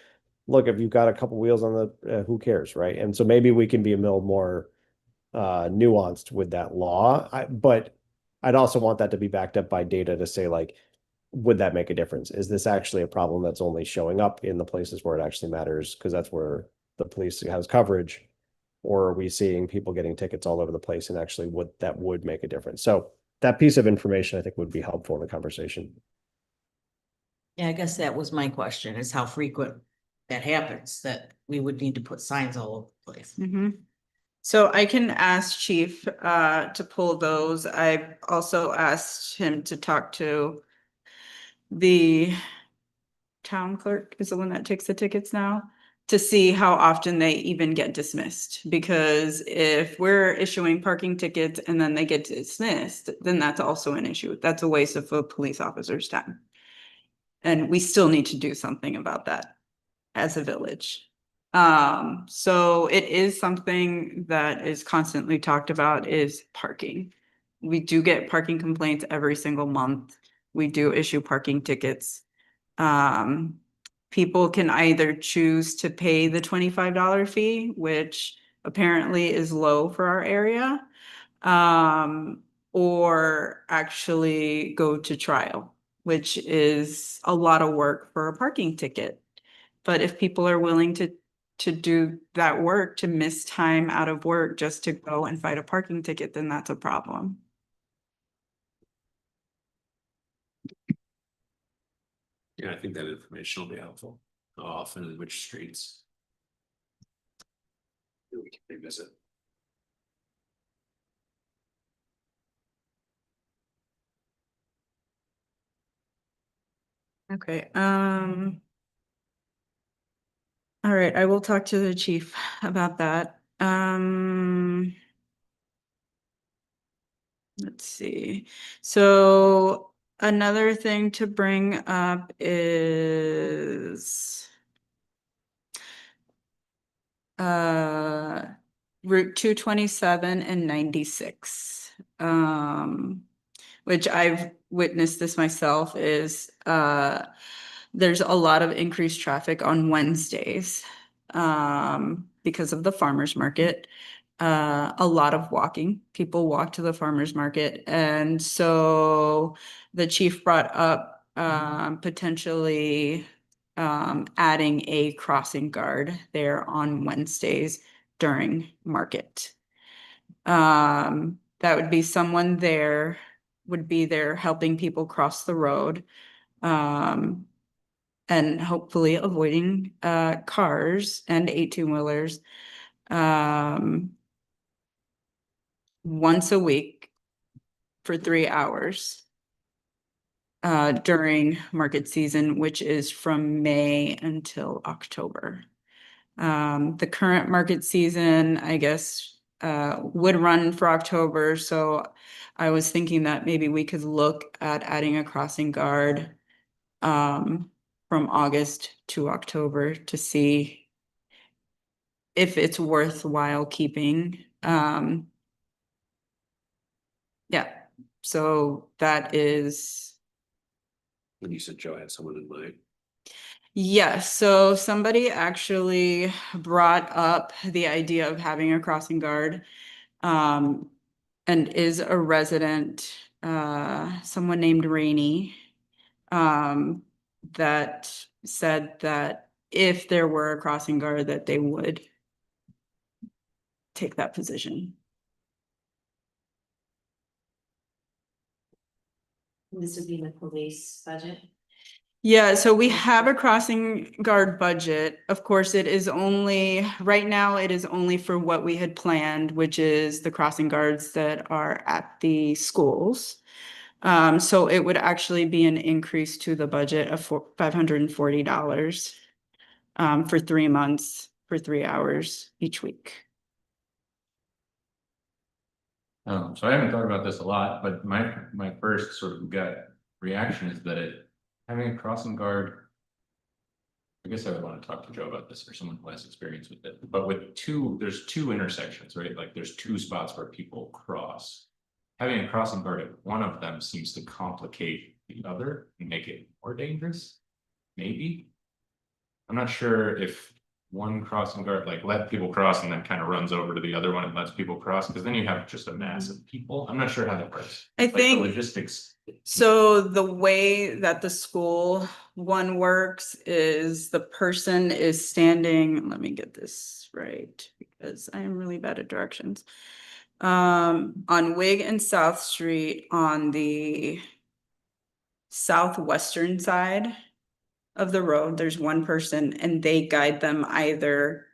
look, if you've got a couple wheels on the, who cares, right? And so maybe we can be a little more nuanced with that law. But I'd also want that to be backed up by data to say like, would that make a difference? Is this actually a problem that's only showing up in the places where it actually matters? Because that's where the police has coverage. Or are we seeing people getting tickets all over the place and actually would make a difference? So that piece of information I think would be helpful in the conversation. Yeah, I guess that was my question, is how frequent that happens, that we would need to put signs all over the place. So I can ask Chief to pull those. I've also asked him to talk to the town clerk, is the one that takes the tickets now, to see how often they even get dismissed. Because if we're issuing parking tickets and then they get dismissed, then that's also an issue. That's a waste of a police officer's time. And we still need to do something about that as a village. So it is something that is constantly talked about is parking. We do get parking complaints every single month. We do issue parking tickets. People can either choose to pay the $25 fee, which apparently is low for our area, or actually go to trial, which is a lot of work for a parking ticket. But if people are willing to do that work, to miss time out of work just to go and fight a parking ticket, then that's a problem. yeah, I think that information will be helpful. How often and which streets. We can revisit. Okay, all right, I will talk to the chief about that. Let's see. So another thing to bring up is Route 227 and 96. Which I've witnessed this myself is there's a lot of increased traffic on Wednesdays because of the farmers market. A lot of walking. People walk to the farmers market. And so the chief brought up potentially adding a crossing guard there on Wednesdays during market. That would be someone there, would be there helping people cross the road. And hopefully avoiding cars and 18-wheelers. Once a week for 3 hours. during market season, which is from May until October. The current market season, I guess, would run for October, so I was thinking that maybe we could look at adding a crossing guard from August to October to see if it's worthwhile keeping. Yeah, so that is. When you said Joe had someone in mind. Yes, so somebody actually brought up the idea of having a crossing guard. And is a resident, someone named Rainey. That said that if there were a crossing guard, that they would take that position. This would be in the police budget. Yeah, so we have a crossing guard budget. Of course, it is only, right now, it is only for what we had planned, which is the crossing guards that are at the schools. So it would actually be an increase to the budget of $540 for 3 months, for 3 hours each week. So I haven't thought about this a lot, but my first sort of gut reaction is that having a crossing guard. I guess I would want to talk to Joe about this, or someone who has experience with it, but there's two intersections, right? Like there's two spots where people cross. Having a crossing guard at one of them seems to complicate the other and make it more dangerous. Maybe. I'm not sure if one crossing guard like let people cross and then kind of runs over to the other one and lets people cross, because then you have just a mass of people. I'm not sure how that works. I Like the think logistics. so. The way that the school one works is the person is standing. Let me get this right because I am really bad at directions. On Wig and South Street on the southwestern side of the road, there's one person and they guide them either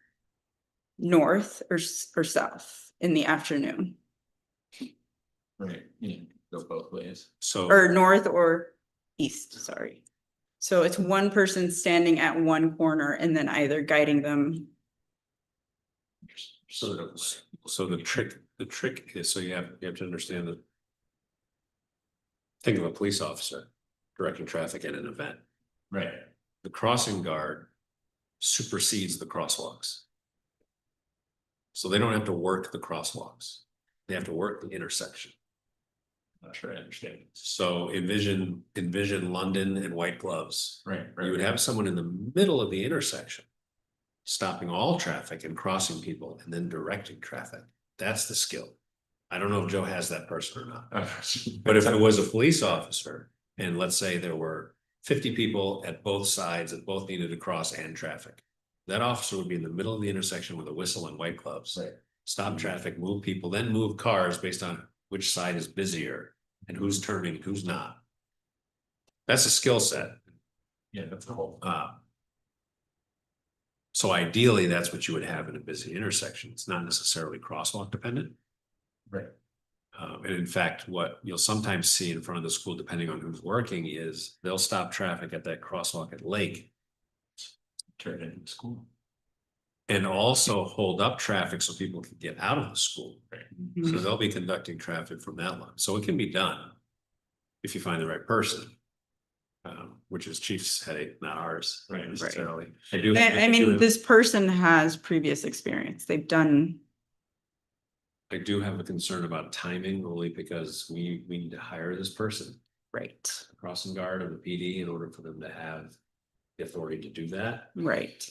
north or south in the afternoon, Right, yeah, go both ways. So. or north or east, sorry. So it's one person standing at one corner and then either guiding them. So the trick is, so you have to understand that. Think of a police officer directing traffic at an event. Right. The crossing guard supersedes the crosswalks. So they don't have to work the crosswalks. They have to work the intersection. Not sure I understand. So envision London and white gloves. Right. You would have someone in the middle of the intersection, stopping all traffic and crossing people and then directing traffic. That's the skill. I don't know if Joe has that person or not. But if it was a police officer, and let's say there were 50 people at both sides that both needed to cross and traffic, that officer would be in the middle of the intersection with a whistle and white gloves. Right. Stop traffic, move people, then move cars based on which side is busier and who's turning, who's not. That's a skill set. Yeah, that's the whole. So ideally, that's what you would have in a busy intersection. It's not necessarily crosswalk dependent. Right. And in fact, what you'll sometimes see in front of the school, depending on who's working, is they'll stop traffic at that crosswalk at Lake. Turn it into school. And also hold up traffic so people can get out of the school. Right. So they'll be conducting traffic from that line. So it can be done if you find the right person. Which is chief's headache, not ours. Right. Necessarily. I mean, this person has previous experience. They've done. I do have a concern about timing only because we need to hire this person. Right. A crossing guard of the PD in order for them to have the authority to do that. Right.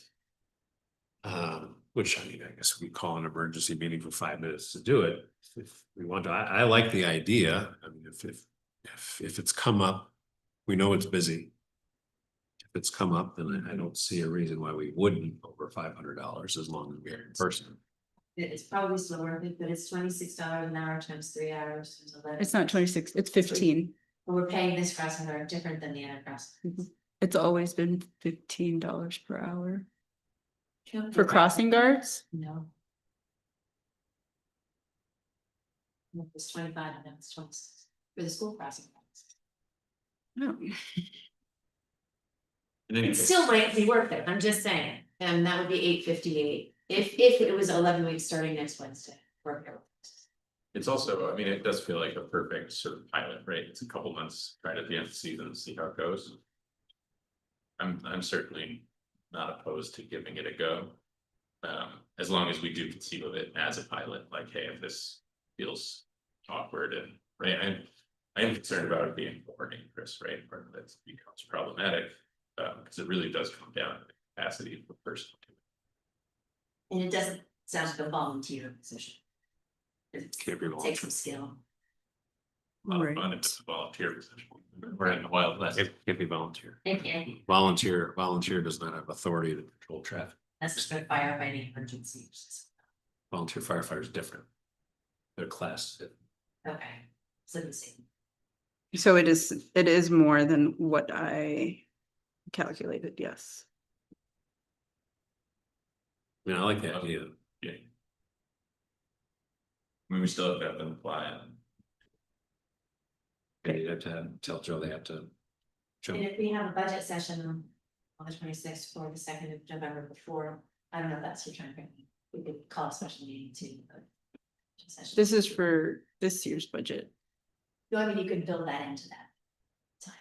Which I mean, I guess we call an emergency meeting for 5 minutes to do it. If we want to, I like the idea. I mean, if it's come up, we know it's busy. If it's come up, then I don't see a reason why we wouldn't over $500 as long as we're in person. It's probably still worth it, but it's $26 an hour times 3 hours. Times 11. It's not 26, it's 15. But we're paying this crossing guard different than the other crossing. It's always been $15 per hour. For crossing guards? No. It was 25 and now it's 26 for the school crossing guards. No. In any It case, still might be worth it, I'm just saying, and that would be 858, if it was 11 weeks starting next Wednesday. it's also, I mean, it does feel like a perfect sort of pilot, right? It's a couple months right at the end of the season, see how it goes. I'm certainly not opposed to giving it a go. As long as we do conceive of it as a pilot, like, hey, if this feels awkward and, right, I am concerned about it being more dangerous, right? Part of it becomes problematic, because it really does come down to the capacity of the person. And it doesn't sound like a volunteer position. Can't be It takes some skill. A lot of Right. fun if it's a volunteer position. We're in the Wild West. It can't be volunteer. Okay, Volunteer does not have authority to control traffic. that's just for firefighting emergencies. Volunteer firefighter is different. Their class. Okay, so the same. So it is more than what I calculated, yes. I mean, I like the idea. Yeah. I mean, we still have to have them apply and They have to tell Joe they have to. And Jump. if we have a budget session on the 26th or the 2nd of November before, I don't know if that's your time frame. We could call a special meeting too. but session. This is for this year's budget. No, I mean, you could build that into that. time.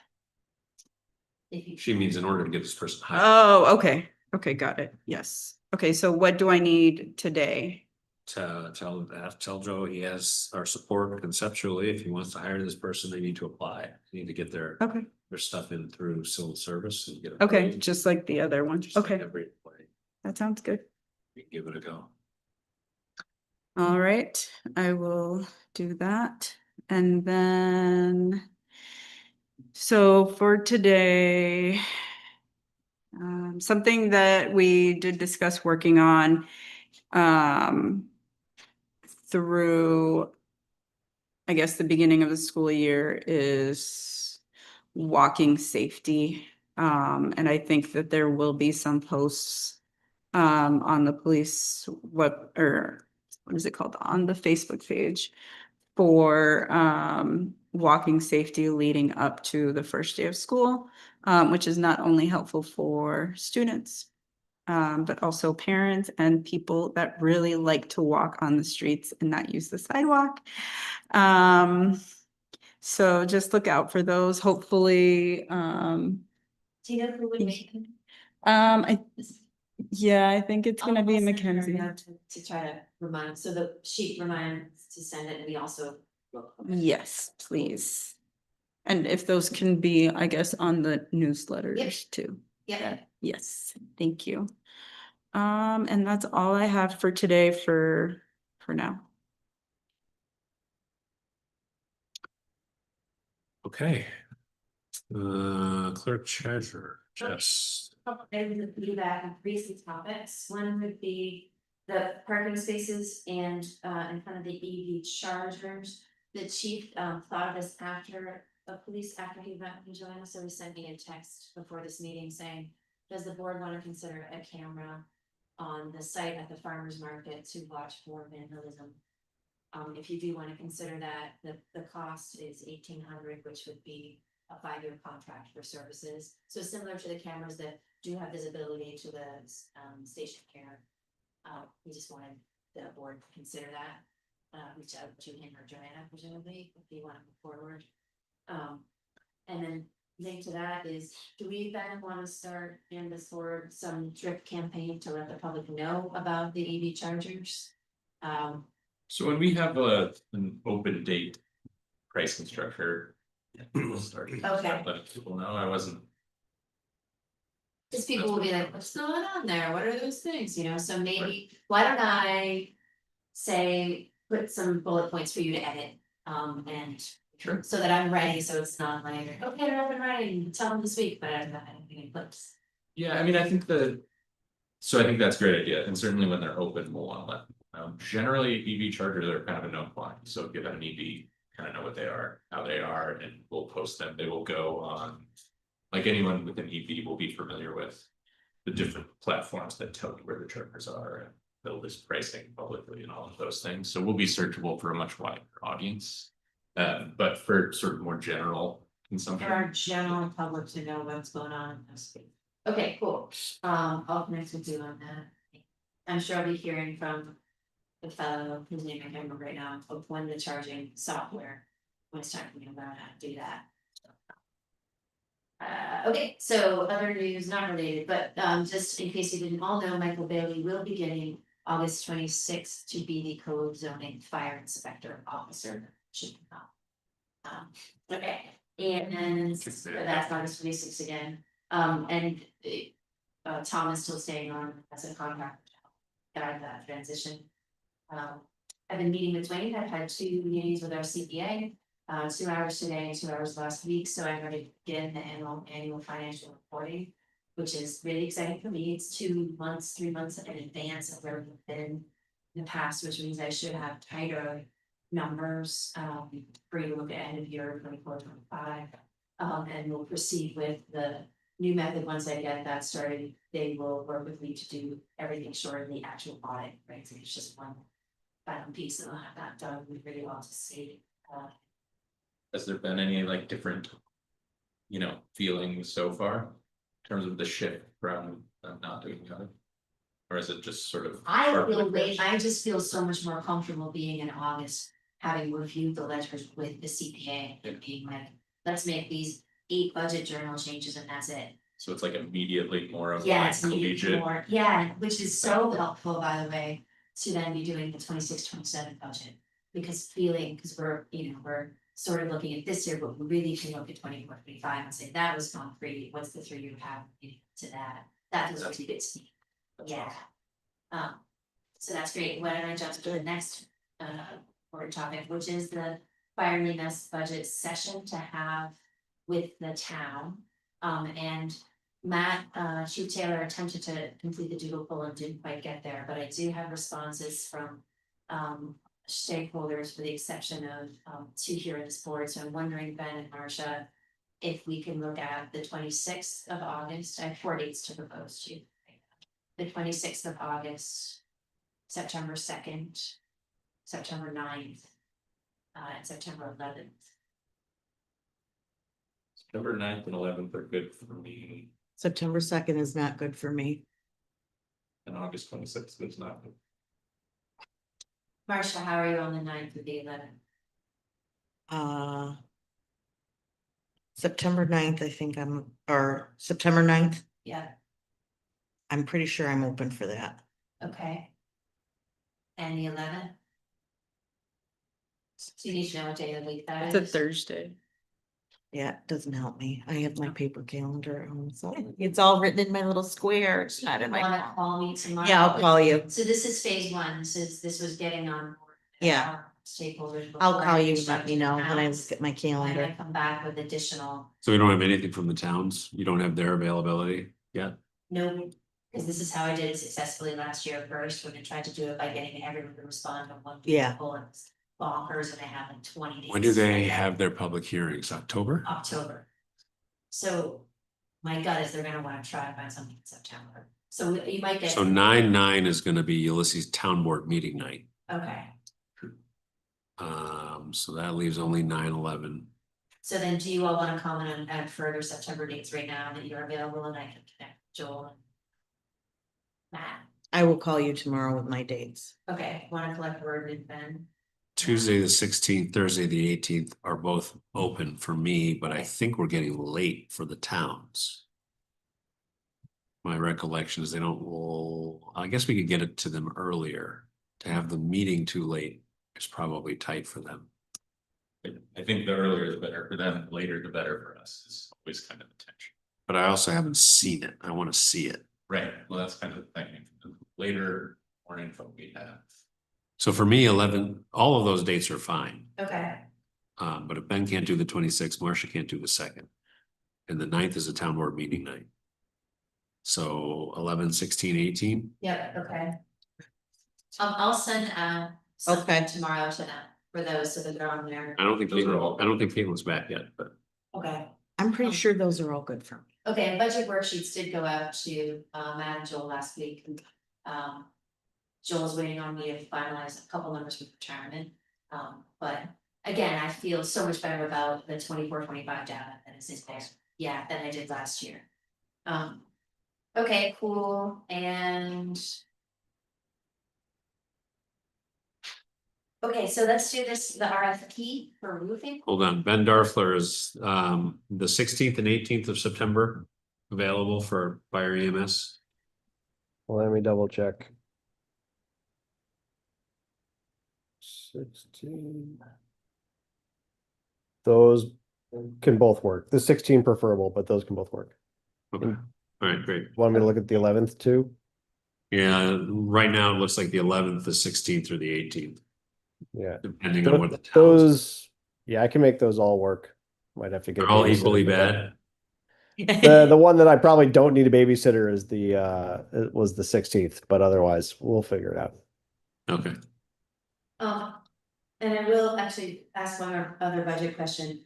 If you. She means in order to get this person hired. Oh, okay. Okay, got it. Yes. Okay, so what do I need today? Tell Joe he has our support conceptually. If he wants to hire this person, they need to apply. They need to get their Okay, stuff in through civil service and get. okay, approved, just like the other one. just like Okay, every employee. that sounds good. We can give it a go. All right, I will do that. And then, so for today, something that we did discuss working on, through, I guess, the beginning of the school year is walking safety. And I think that there will be some posts on the police what is it called, on the Facebook page for walking safety leading up to the first day of school, which is not only helpful for students, but also parents and people that really like to walk on the streets and not use the sidewalk. So just look out for those, hopefully. Do you know who would make them? Yeah, I think it's gonna be I'll send her a Mackenzie. note to try to remind, so the sheet reminds to send it, and we also. Yes, please. And if those can be, I guess, on the newsletters too. Yeah, Yes, thank you. And that's all I have for today for now. Okay. Clerk treasurer, Jess. couple items of feedback on recent topics. One would be the parking spaces and in front of the EV chargers. The chief thought of this after he met with Joanna, so he sent me a text before this meeting saying, does the board want to consider a camera on the site at the farmer's market to watch for vandalism? If you do want to consider that, the cost is $1,800, which would be a 5-year contract for services. So similar to the cameras that do have visibility to the station care. We just wanted the board to consider that. Reach out to him or Joanna presumably if you want to move forward. And then linked to that is, do we then want to start in this for some drip campaign to let the public know about the EV chargers? So when we have an open date pricing structure. We'll start. Okay. Letting people know. I wasn't. Because people will be like, what's going on there? What are those things? You know, so maybe, why don't I say, put some bullet points for you to edit, and. Sure. So that I'm ready, so it's not like, okay, they're up and running, tell them this week, but I don't have anything in place. Yeah, I mean, I think so I think that's a great idea, and certainly when they're open, we'll want to let them know. Generally, EV chargers are kind of a known quantity, so if you have an EV, kind of know what they are, how they are, and we'll post them. They will go on, like anyone with an EV will be familiar with the different platforms that tell you where the chargers are, and they'll list pricing publicly and all of those things. So we'll be searchable for a much wider audience. But for sort of more general consumption. For our general public to know what's going on in this. Okay, cool. I'll connect with you on that. I'm sure I'll be hearing from the fellow whose name I can't remember right now, of when the charging software, when it's talking about how to do that. Okay, so other news, not related, but just in case you didn't all know, Michael Bailey will be getting August 26th to be the code zoning fire inspector officer. Should come. Okay, and then that's August 26th again. And Tom is still staying on as a contractor to guide that transition. I've been meeting with Dwayne. I've had 2 meetings with our CPA. 2 hours today and 2 hours last week, so I'm ready to begin the annual financial reporting, which is really exciting for me. It's 2 months, 3 months in advance of where we've been in the past, which means I should have tighter numbers for you to look at end of year 24, 25. And we'll proceed with the new method. Once I get that started, they will work with me to do everything short of the actual audit, right? So it's just one final piece and I'll have that done. We really want to see. Has there been any like different, you know, feelings so far in terms of the shift from not doing the other? Or is it just sort of? I just feel so much more comfortable being in August, having reviewed the ledgers with the CPA and being like, let's make these 8 budget journal changes and that's it. So it's like immediately more of Yeah, like it's immediately collegiate. more, yeah, which is so helpful, by the way, to then be doing the 26-27 budget. Because we're, you know, we're sort of looking at this year, but we really can look at 24, 25 and say that was concrete, what's the 3-year path to that? That was really good to me. Yeah. So that's great. Why don't I jump to the next board topic, which is the fire and EMS budget session to have with the town. And Matt, Chief Taylor attempted to complete the doodle poll and didn't quite get there, but I do have responses from stakeholders, for the exception of 2 here in this board. So I'm wondering, Ben and Marcia, if we can look at the 26th of August. I have 4 dates to propose to you. The 26th of August, September 2nd, September 9th, and September 11th. September 9th and 11th are good for me, September 2nd is not good for me. and August 26th is not good. Marcia, how are you on the 9th or the 11th? September 9th, I think or September 9th, Yeah, I'm pretty sure I'm open for that. okay. And the 11th? So you need to know what day of the week that is. It's a Thursday. Yeah, it doesn't help me. I have my paper calendar at home, so it's all written in my little square. It's not in my. Wanna call me tomorrow? Yeah, I'll call you. So this is phase 1, this was getting on board. Yeah. Stakeholders. I'll before call I you and reached let out me to know when I towns. look at my When calendar. I come back with additional, So we don't have anything from the towns? You don't have their availability yet? no, because this is how I did it successfully last year first, when I tried to do it by getting everyone to respond on one. Yeah. people, and it's bonkers, and they have like 20 days. When do they have their public hearings? October? October. So my gut is they're gonna wanna try to find something in September. So you might get. So 9/9 is gonna be Ulysses Town Board meeting night. Okay, So that leaves only 9/11. so then do you all wanna comment on add further September dates right now that you're available, and I can connect Joel and Matt? I will call you tomorrow with my dates. Okay, wanna collect word and Ben? Tuesday, the 16th, Thursday, the 18th are both open for me, but I think we're getting late for the towns. My recollection is they don't, well, I guess we could get it to them earlier. To have the meeting too late is probably tight for them. I think the earlier the better for them, later the better for us, is always kind of the tension. But I also haven't seen it. I want to see it. Right, well, that's kind of the thing, the later, more info we have. So for me, 11, all of those dates are fine. Okay, But if Ben can't do the 26th, Marcia can't do the 2nd. And the 9th is a town board meeting night. So 11, 16, 18. yep, okay. I'll send something Okay. tomorrow to them for those, so that they're on there. I don't think Those are all- Caitlin's back yet, but Okay. I'm pretty sure those are all good for me. Okay, and budget worksheets did go out to Matt and Joel last week. Joel's waiting on me to finalize a couple numbers for retirement, but again, I feel so much better about the 24-25 data that is in there, yeah, than I did last year. Okay, cool, and. Okay, so let's do this, the RFP for roofing. Hold on, Ben Darfler is the 16th and 18th of September available for fire EMS. Let me double check. 16. Those can both work. The 16 preferable, but those can both work. Okay, all right, great. Want me to look at the 11th too? Yeah, right now it looks like the 11th, the 16th, or the 18th, Yeah. depending on where the towns. Those, yeah, I can make those all work. Might have to get. They're a all babysitter, equally but that- bad. The one that I probably don't need a babysitter is it was the 16th, but otherwise we'll figure it out. Okay, And I will actually ask one other budget question.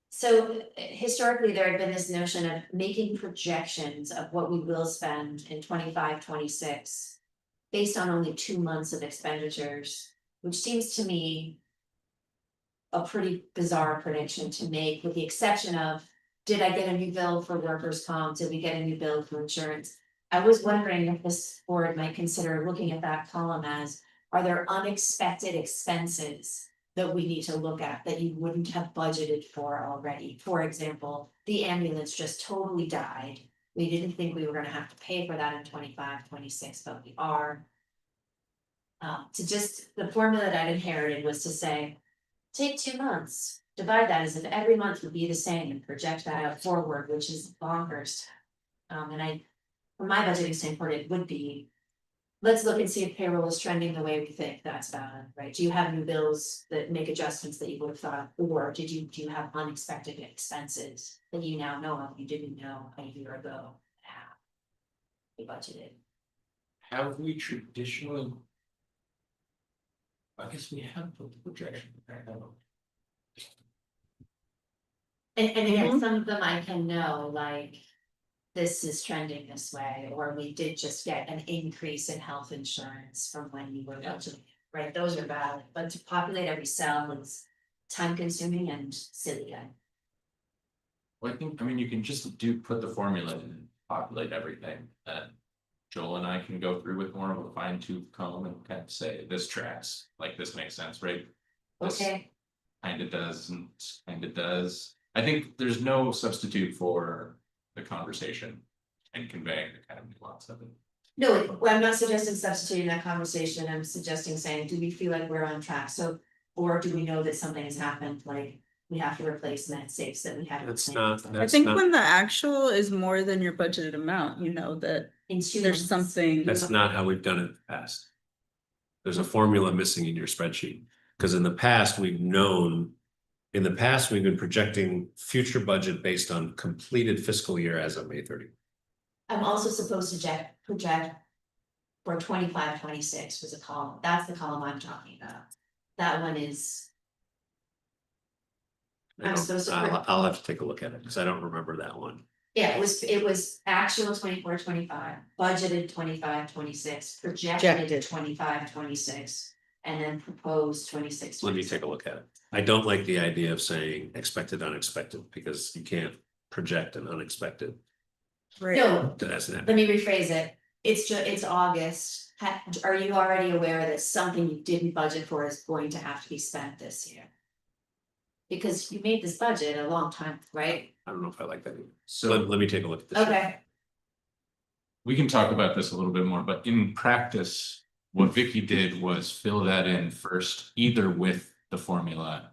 So historically, there had been this notion of making projections of what we will spend in 25, 26, based on only 2 months of expenditures, which seems to me a pretty bizarre prediction to make, with the exception of, did I get a new bill for workers' comp? Did we get a new bill for insurance? I was wondering if this board might consider looking at that column as, are there unexpected expenses that we need to look at that you wouldn't have budgeted for already? For example, the ambulance just totally died. We didn't think we were gonna have to pay for that in 25, 26, but we are. The formula that I'd inherited was to say, take 2 months, divide that as if every month would be the same and project that out forward, which is bonkers. From my budgeting standpoint, it would be, let's look and see if payroll is trending the way we think that's valid, right? Do you have new bills that make adjustments that you would have thought, or do you have unexpected expenses that you now know of, you didn't know a year ago? How we budgeted. Have we traditionally? I guess we have put the projection. And again, some of them I can know, like, this is trending this way, or we did just get an increase in health insurance from when you were budgeting, right? Those are valid, but to populate every cell is time consuming and silly. Well, I mean, you can just put the formula in and populate everything, and Joel and I can go through with more of a fine tooth comb and kind of say, this tracks, like this makes sense, right? This Okay, kind of doesn't, kind of does. I think there's no substitute for the conversation and conveying the kind of nuance of it. no, well, I'm not suggesting substituting that conversation, I'm suggesting saying, do we feel like we're on track? So, or do we know that something has happened, like we have to replace med safes that we haven't. that's planned not, I that's think not, when the actual is more than your budgeted amount, you know that in 2 there's months. something. that's not how we've done it in the past. There's a formula missing in your spreadsheet, because in the past, we've been projecting future budget based on completed fiscal year as of May 30. I'm also supposed to project for 25, 26 was a column, that's the column I'm talking about. That one is, I'm supposed to I'll have to take a look at it, because I don't remember that one. yeah, it was actual 24, 25, budgeted 25, 26, projected Projected. 25, 26, and then proposed 26. Let me take a look at it. I don't like the idea of saying expected, unexpected, because you can't project an unexpected. No, That's an let me rephrase it, it's August, are you already aware that something you didn't budget for is going to have to be spent this year? Because you made this budget a long time, right? I don't know if I like that. So Let me take a look at this. Okay, we can talk about this a little bit more, but in practice, what Vicky did was fill that in first, either with the formula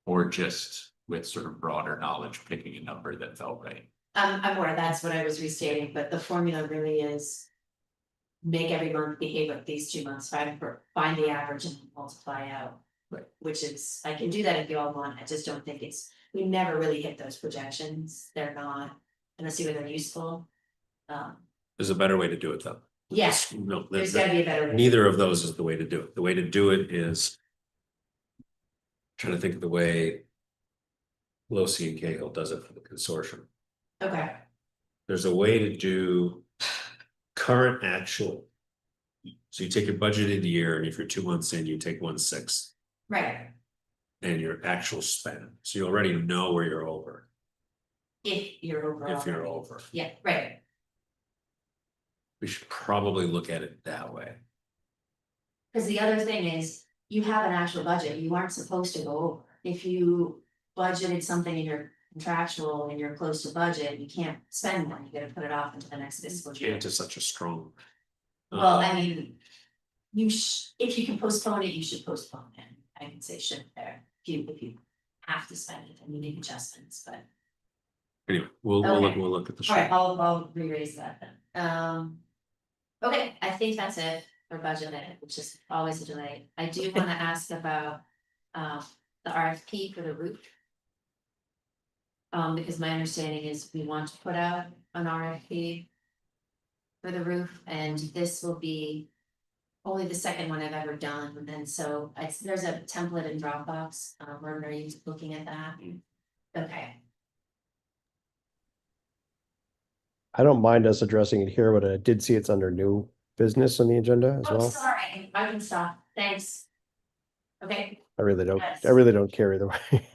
or just with sort of broader knowledge, picking a number that felt right. I'm aware that's what I was restating, but the formula really is. Make every month behave like these 2 months, find the average and multiply out. Right. Which is, I can do that if you all want, I just don't think we never really hit those projections, they're not, unless you they're useful. There's a better way to do it, though. Yes, No, there's gotta be a better way. neither of those is the way to do it. The way to do it is trying to think of the way Losi and Cahill does it for the consortium. Okay, There's a way to do current actual. So you take your budgeted year, and if you're 2 months in, you take 1/6. right, and your actual spend. So you already know where you're over, If you're over. if you're over. Yeah, right. We should probably look at it that way. Cause the other thing is, you have an actual budget, you aren't supposed to go over. If you budgeted something in your contractual and you're close to budget, you can't spend more, you gotta put it off into the next fiscal year. Can't is such a strong. Well, I mean, if you can postpone it, you should postpone it. I can say should there, if you have to spend it, and you make adjustments, but. Anyway, we'll Okay. look at the. Alright, I'll re-raise that then. Okay, I think that's it for budget, which is always a delay. I do wanna ask about, the RFP for the roof. Because my understanding is we want to put out an RFP for the roof, and this will be only the second one I've ever done, and so there's a template in Dropbox. Martin, are you looking at that? Okay. I don't mind us addressing it here, but I did see it's under new business on the agenda as Oh, well. sorry, I can stop, thanks. Okay, I really don't, Yes. I really don't care either way.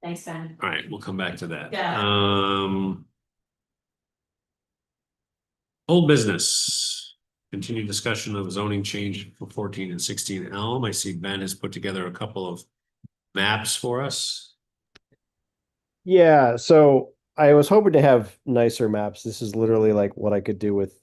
thanks, Ben. All right, we'll come back to that. Yeah. Old business, continued discussion of zoning change for 14 and 16 Elm. I see Ben has put together a couple of maps for us. Yeah, so I was hoping to have nicer maps. This is literally like what I could do with,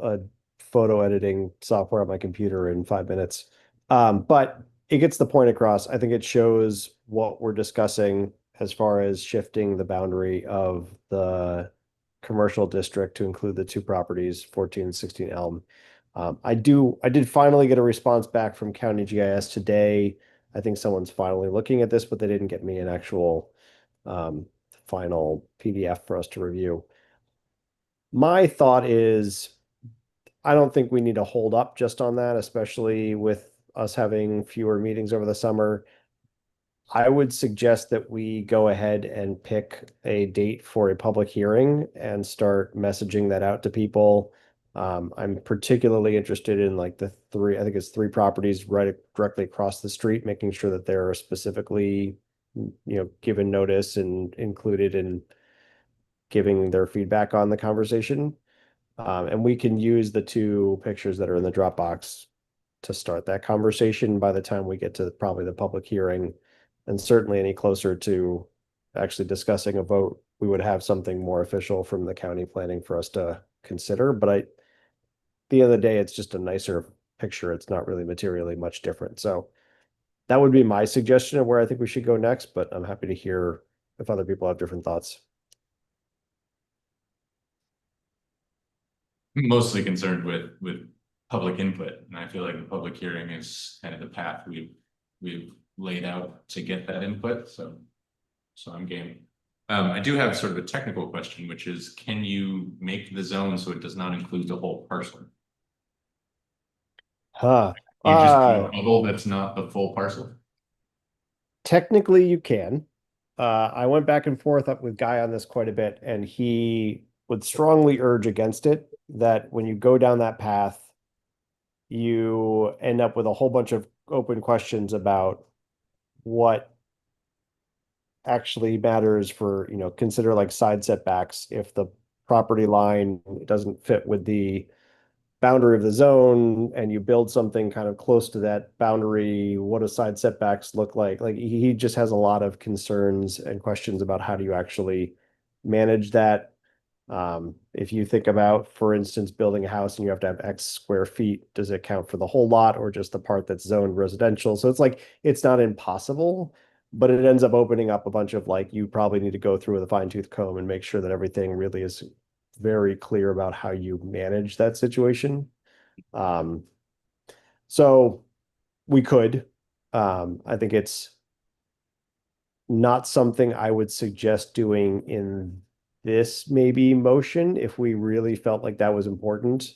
a photo editing software on my computer in 5 minutes. But it gets the point across. I think it shows what we're discussing as far as shifting the boundary of the commercial district to include the two properties, 14 and 16 Elm. I did finally get a response back from County GIS today. I think someone's finally looking at this, but they didn't get me an actual final PDF for us to review. My thought is, I don't think we need to hold up just on that, especially with us having fewer meetings over the summer. I would suggest that we go ahead and pick a date for a public hearing and start messaging that out to people. I'm particularly interested in like I think it's three properties right directly across the street, making sure that they're specifically, given notice and included in giving their feedback on the conversation. And we can use the two pictures that are in the Dropbox to start that conversation by the time we get to probably the public hearing. And certainly any closer to actually discussing a vote, we would have something more official from the county planning for us to consider. But at the end of the day, it's just a nicer picture. It's not really materially much different. So that would be my suggestion of where I think we should go next, but I'm happy to hear if other people have different thoughts. Mostly concerned with public input, and I feel like the public hearing is kind of the path we've laid out to get that input, so I'm game. I do have sort of a technical question, which is, can you make the zone so it does not include the whole parcel? Huh. You just do a bubble that's not the full parcel? Technically, you can. I went back and forth up with Guy on this quite a bit, and he would strongly urge against it, that when you go down that path, you end up with a whole bunch of open questions about what actually matters for, consider like side setbacks. If the property line doesn't fit with the boundary of the zone and you build something kind of close to that boundary, what do side setbacks look like? Like he just has a lot of concerns and questions about how do you actually manage that. If you think about, for instance, building a house and you have to have X square feet, does it count for the whole lot or just the part that's zoned residential? So it's like, it's not impossible, but it ends up opening up a bunch of like, you probably need to go through with a fine tooth comb and make sure that everything really is very clear about how you manage that situation. So we could, I think it's not something I would suggest doing in this maybe motion if we really felt like that was important.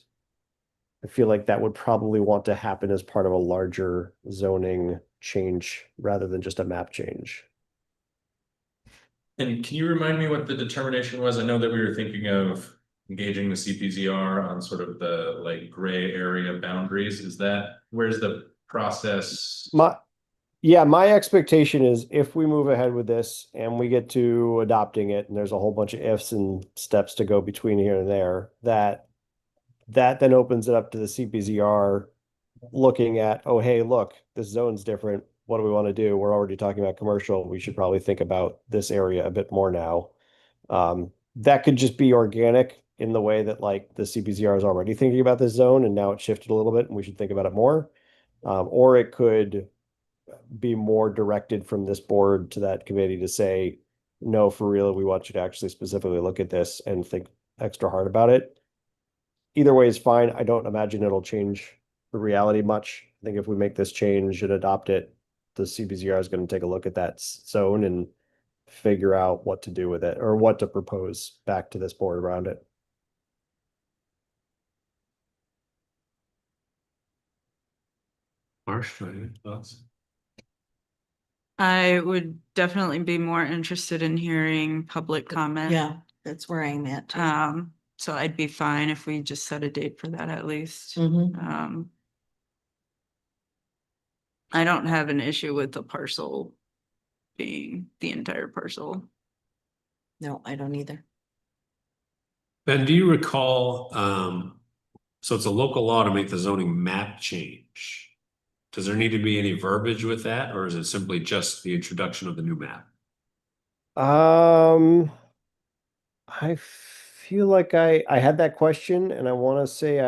I feel like that would probably want to happen as part of a larger zoning change rather than just a map change. And can you remind me what the determination was? I know that we were thinking of engaging the CPZR on sort of the like gray area boundaries, is that, where's the process? My expectation is if we move ahead with this and we get to adopting it, and there's a whole bunch of ifs and steps to go between here and there, that then opens it up to the CPZR looking at, oh, hey, look, this zone's different. What do we want to do? We're already talking about commercial. We should probably think about this area a bit more now. That could just be organic in the way that like the CPZR is already thinking about this zone and now it's shifted a little bit and we should think about it more. Or it could be more directed from this board to that committee to say, no, for real, we want you to actually specifically look at this and think extra hard about it. Either way is fine. I don't imagine it'll change the reality much. I think if we make this change and adopt it, the CBZR is going to take a look at that zone and figure out what to do with it or what to propose back to this board around it. Marsh, any thoughts? I would definitely be more interested in hearing public comment. Yeah, that's where I'm at. too. So I'd be fine if we just set a date for that at least. Mhm. I don't have an issue with the parcel being the entire parcel. No, I don't either. Ben, do you recall, so it's a local law to make the zoning map change. Does there need to be any verbiage with that, or is it simply just the introduction of the new map? I feel like I had that question and I want to say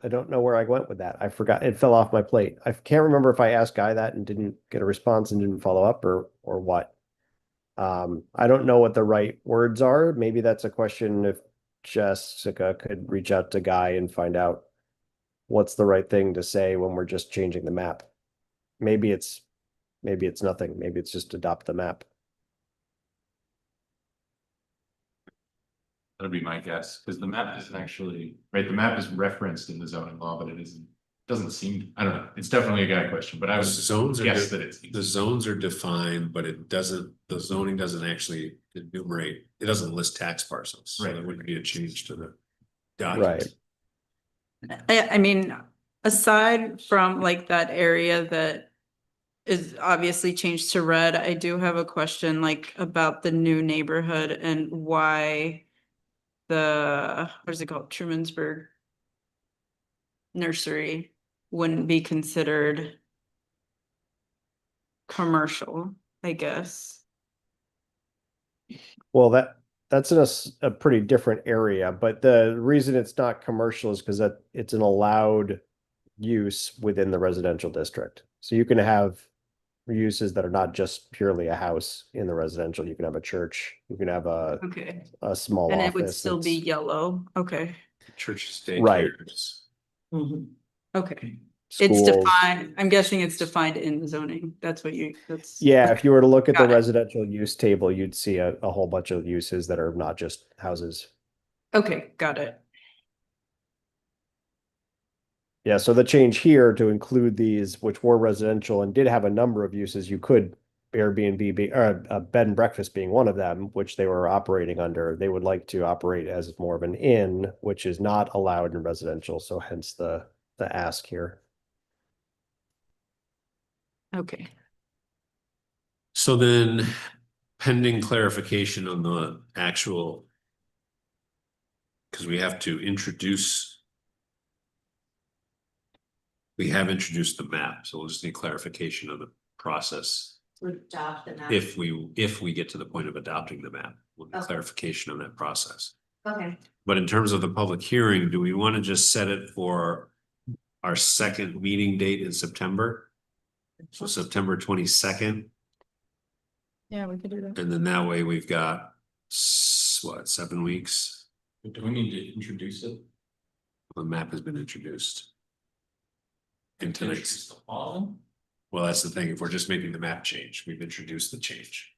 I don't know where I went with that. I forgot. It fell off my plate. I can't remember if I asked Guy that and didn't get a response and didn't follow up or what. I don't know what the right words are. Maybe that's a question if Jessica could reach out to Guy and find out what's the right thing to say when we're just changing the map. Maybe it's nothing. Maybe it's just adopt the map. That'd be my guess, because the map isn't actually, right, the map is referenced in the zoning law, but it isn't, doesn't seem, I don't know, it's definitely a guy question, but I The would zones are, guess that it's. the zones are defined, but it doesn't, the zoning doesn't actually enumerate, it doesn't list tax parcels. So Right. there wouldn't be a change to the Right. document. I mean, aside from like that area that is obviously changed to red, I do have a question like about the new neighborhood and why what is it called? Trumansburg Nursery wouldn't be considered commercial, I guess. Well, that's in a pretty different area, but the reason it's not commercial is because it's an allowed use within the residential district. So you can have uses that are not just purely a house in the residential. You can have a church, you can have Okay. a small And office. it would still be yellow. Okay. Churches, Right. daycares. Mhm. Okay. It's schools. defined, I'm guessing it's defined in the zoning. That's. Yeah, if you were to look at the Got it. residential use table, you'd see a whole bunch of uses that are not just houses. Okay, got it. Yeah, so the change here to include these, which were residential and did have a number of uses, you could Airbnb be, or a bed and breakfast being one of them, which they were operating under. They would like to operate as more of an inn, which is not allowed in residential. So hence the ask here. Okay. So then pending clarification on the actual, because we have to introduce, we have introduced the map, so we'll just need clarification of the process. To adopt the map. If we get to the point of adopting the map, we'll need Okay. clarification on that process. Okay, But in terms of the public hearing, do we want to just set it for our second meeting date in September? So September 22nd, Yeah, we could do that. and then that way we've got, what, 7 weeks? Do we need to introduce it? The map has been introduced. In Introduce tonight's, the law? well, that's the thing, if we're just making the map change, we've introduced the change.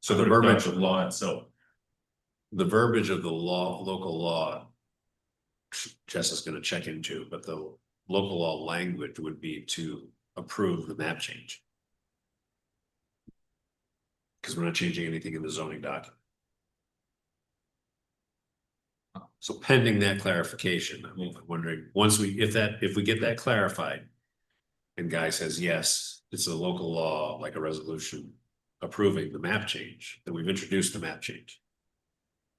So the verbiage of law itself. The verbiage of the law, local law. Jess is gonna check into, but the local law language would be to approve the map change. Because we're not changing anything in the zoning document. So pending that clarification, I'm wondering, if we get that clarified. And Guy says, yes, it's a local law, like a resolution approving the map change, then we've introduced the map change.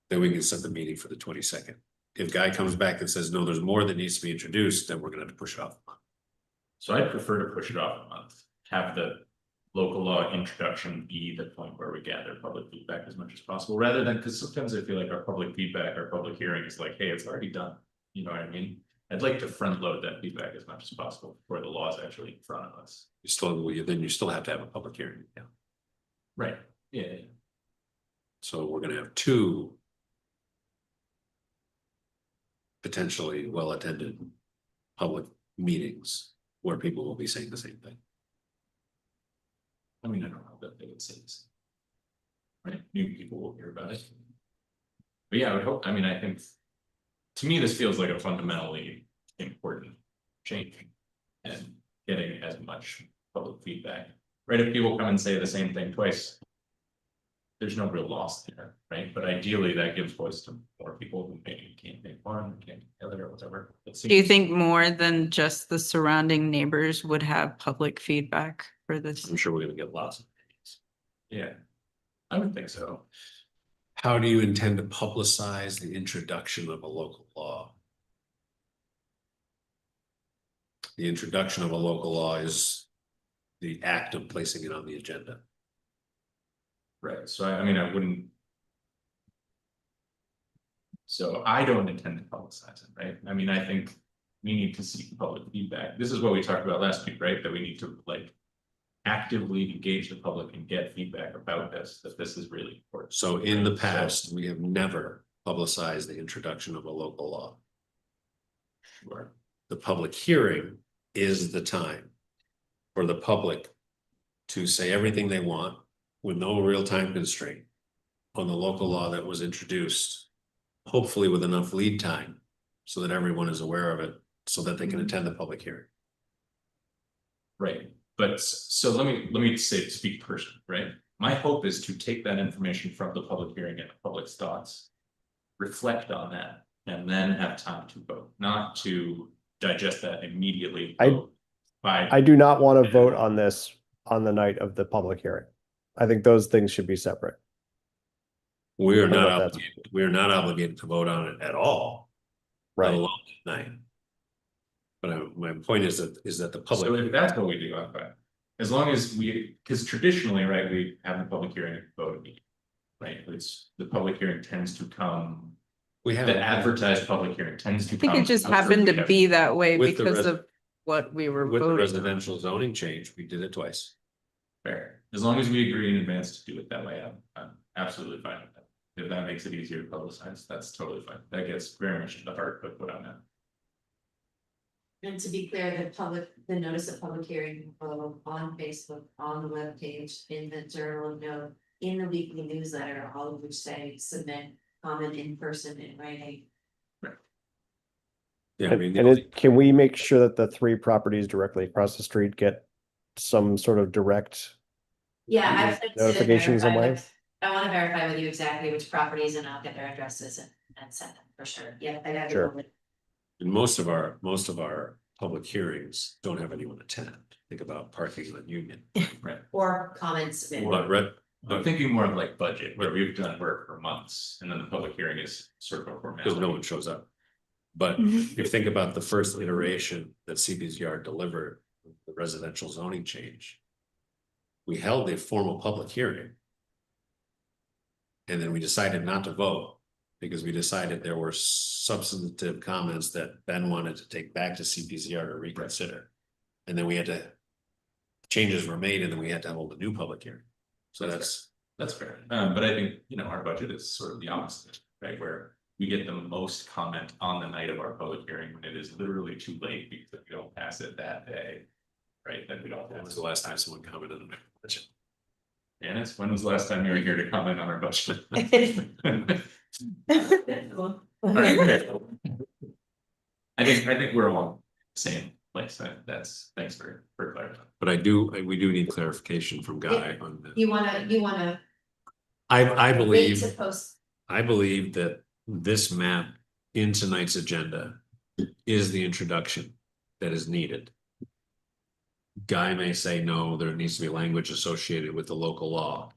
Then we can set the meeting for the 22nd. If Guy comes back and says, no, there's more that needs to be introduced, then we're gonna have to push it off a month. So I'd prefer to push it off a month, have the local law introduction be the point where we gather public feedback as much as possible, rather than, because sometimes I feel like our public feedback, our public hearing is like, hey, it's already done. You know what I mean? I'd like to front load that feedback as much as possible before the law is actually in front of us. Then you still have to have a public hearing, yeah. Right, yeah. So we're gonna have two potentially well-attended public meetings where people will be saying the same thing. I mean, I don't know that they would say this. Right, new people will hear about it. But yeah, I would hope, I mean, I think. To me, this feels like a fundamentally important change. And getting as much public feedback, right? If people come and say the same thing twice. There's no real loss there, right? But ideally that gives voice to more people who maybe can't make one, can't make the other, or whatever. Do you think more than just the surrounding neighbors would have public feedback for this? I'm sure we're gonna get lots of meetings. Yeah, I would think so. How do you intend to publicize the introduction of a local law? The introduction of a local law is the act of placing it on the agenda. Right, so I mean, I wouldn't. So I don't intend to publicize it, right? I mean, I think we need to seek public feedback. This is what we talked about last week, right? That we need to like actively engage the public and get feedback about this, that this is really important. So in the past, we have never publicized the introduction of a local law. Sure. The public hearing is the time for the public to say everything they want with no real time constraint on the local law that was introduced, hopefully with enough lead time so that everyone is aware of it, so that they can attend the public hearing. Right, but so let me speak personally, right? My hope is to take that information from the public hearing and the public's thoughts, reflect on that, and then have time to vote, not to digest that immediately. I do not want to vote on this on the night of the public hearing. I think those things should be separate. We are not That's- obligated, we are not obligated to vote on it at all, let Right. alone tonight. But my point is that the public. So if that's what we do, I'm fine. As long as we, because traditionally, right, we have the public hearing and vote immediately. Right, it's the public hearing tends to come, We have. the advertised public hearing tends to I think come. it just after happened we to have- be that way With the because of what we were With the voting on. residential zoning change, we did it twice. Fair, as long as we agree in advance to do it that way, I'm absolutely fine with that. If that makes it easier to publicize, that's totally fine, that gets very much to the heart of what I'm at. And to be clear, the notice of public hearing on Facebook, on the webpage, in the journal note, in the weekly newsletter, all of which say submit comment in person in writing. Yeah, I mean, the And only- can we make sure that the three properties directly across the street get some sort of direct? Yeah, I'd like to Notifications in verify way? I wanna verify with you exactly which properties and I'll get their addresses and send them for sure. Yeah, I got Sure. it. and most of our public hearings don't have anyone attend. Think about parking on Union. Right, Or comments submitted. I'm thinking more of like budget, where we've done work for months, and then the public hearing is sort of a because no formality. one shows up. But if you think about the first iteration that CB's Yard delivered, the residential zoning change. We held a formal public hearing. And then we decided not to vote because we decided there were substantive comments that Ben wanted to take back to CPCR to reconsider. And then changes were made and then we had to hold a new public hearing. So that's fair, but I think, our budget is sort of the opposite, right, where we get the most comment on the night of our public hearing when it is literally too late because if we don't pass it that day. Right, then we don't. When was the last time someone commented on my budget? Janice, when was the last time you were here to comment on our budget? I think we're all the same place, thanks for clarifying. But we do need clarification from Guy on the. You wanna I Wait believe, to post, I believe that this map in tonight's agenda is the introduction that is needed. Guy may say, no, there needs to be language associated with the local law.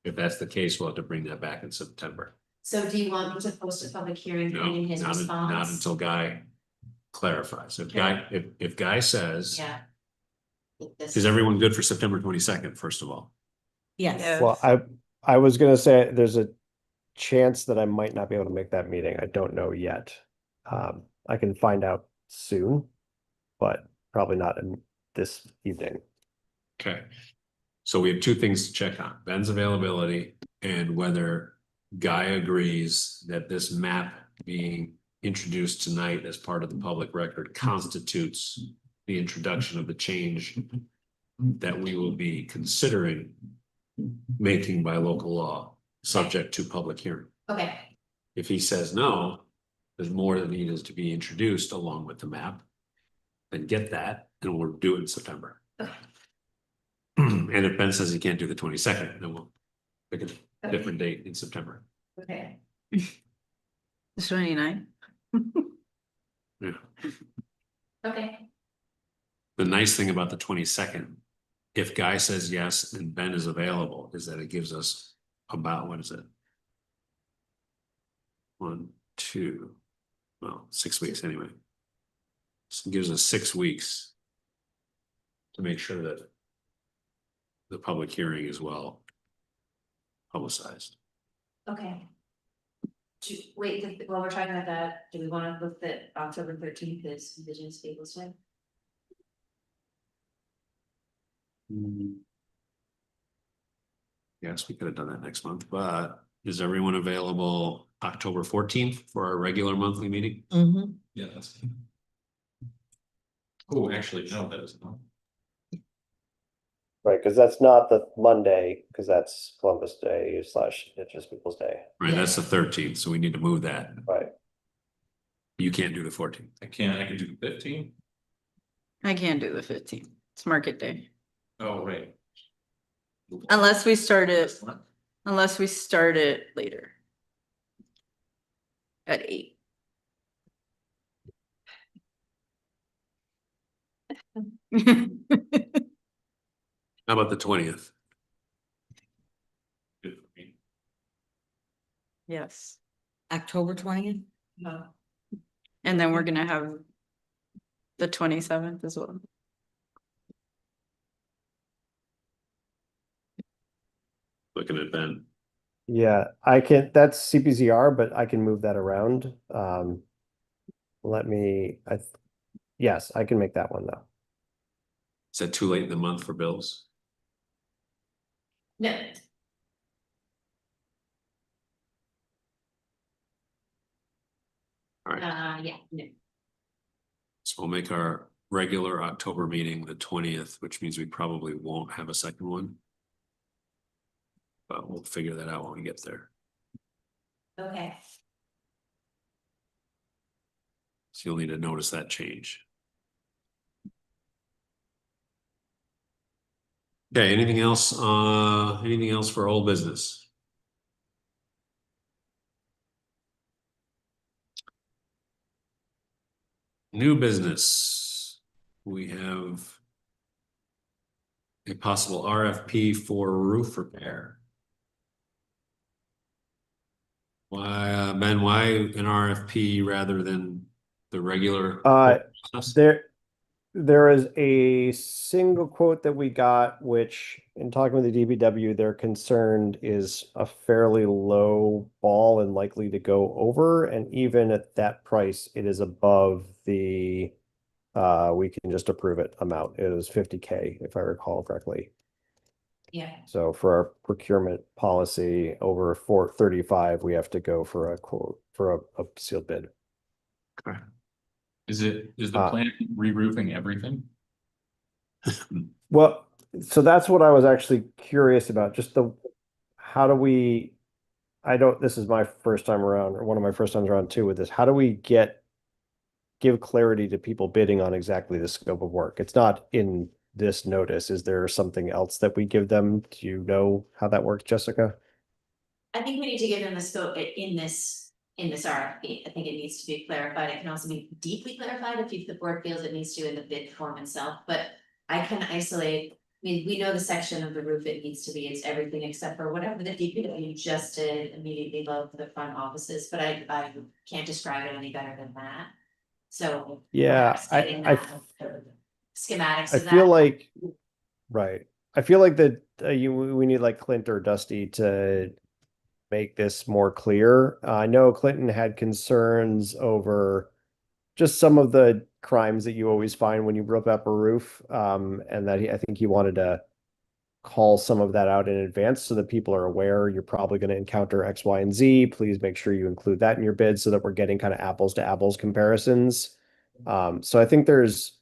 If that's the case, we'll have to bring that back in September. so do you want me to post a public hearing No, pending his not response? until Guy clarifies. If Guy, if Guy says, Yeah. is everyone good for September 22nd, first of all? Yes. Well, I was gonna say there's a chance that I might not be able to make that meeting. I don't know yet. I can find out soon, but probably not in this evening. Okay. So we have two things to check on, Ben's availability and whether Guy agrees that this map being introduced tonight as part of the public record constitutes the introduction of the change that we will be considering making by local law, subject to public hearing. Okay, If he says no, there's more that needs to be introduced along with the map, then get that and we'll do it in September. okay, And if Ben says he can't do the 22nd, then we'll pick a okay, different date in September. okay. The 29th. Yeah. Okay, The nice thing about the 22nd, if Guy says yes and Ben is available, is that it gives us about, what is it? 1, 2, well, 6 weeks anyway. So it gives us 6 weeks to make sure that the public hearing is well publicized. okay. Wait, while we're talking about that, do we want to look at October 13th as Indigenous Peoples' Day? Yes, we could have done that next month, but is everyone available October 14th for our regular monthly meeting? Mhm. Yeah, that's. Oh, actually, no, that is not. Right, because that's not the Monday, because that's Columbus Day / Indigenous Peoples' Day. Right, that's the 13th, so we need to move that. Right. You can't do the 14th. I can do the 15th. I can't do the 15th. It's market day. Oh, right. Unless we start it later. At 8. How about the 20th? Good for me. Yes, October 20th? No. and then we're gonna have the 27th as well. Looking at Ben. Yeah, I can, that's CPZR, but I can move that around. Let me, yes, I can make that one though. Is that too late in the month for bills? No, All right, yeah, no. so we'll make our regular October meeting the 20th, which means we probably won't have a second one. But we'll figure that out when we get there. Okay, So you'll need to notice that change. Okay, anything else for old business? New business. We have a possible RFP for roof repair. Why, Ben, why an RFP rather than the regular? process? There is a single quote that we got, which in talking with the DPW, they're concerned is a fairly low ball and likely to go over. And even at that price, it is above the we can just approve it amount. It was 50K, if I recall correctly. yeah, So for our procurement policy over 435, we have to go for a quote for a sealed bid. Is the Uh, plan re-roofing everything? Well, so that's what I was actually curious about, just how do we, this is my first time around, or one of my first times around too with this, how do we give clarity to people bidding on exactly the scope of work? It's not in this notice. Is there something else that we give them? Do you know how that works, Jessica? I think we need to give them the scope in this RFP. I think it needs to be clarified. It can also be deeply clarified if the board feels it needs to in the bid form itself, but I can isolate. I mean, we know the section of the roof it needs to be, it's everything except for whatever the DPW just did immediately above the front offices, but I can't describe it any better than that. So. Yeah, perhaps getting I that schematics I of feel that. like, right. I feel like that we need like Clint or Dusty to make this more clear. I know Clinton had concerns over just some of the crimes that you always find when you rip up a roof. And that I think he wanted to call some of that out in advance so that people are aware you're probably going to encounter X, Y, and Z. Please make sure you include that in your bid so that we're getting kind of apples to apples comparisons. So I think there's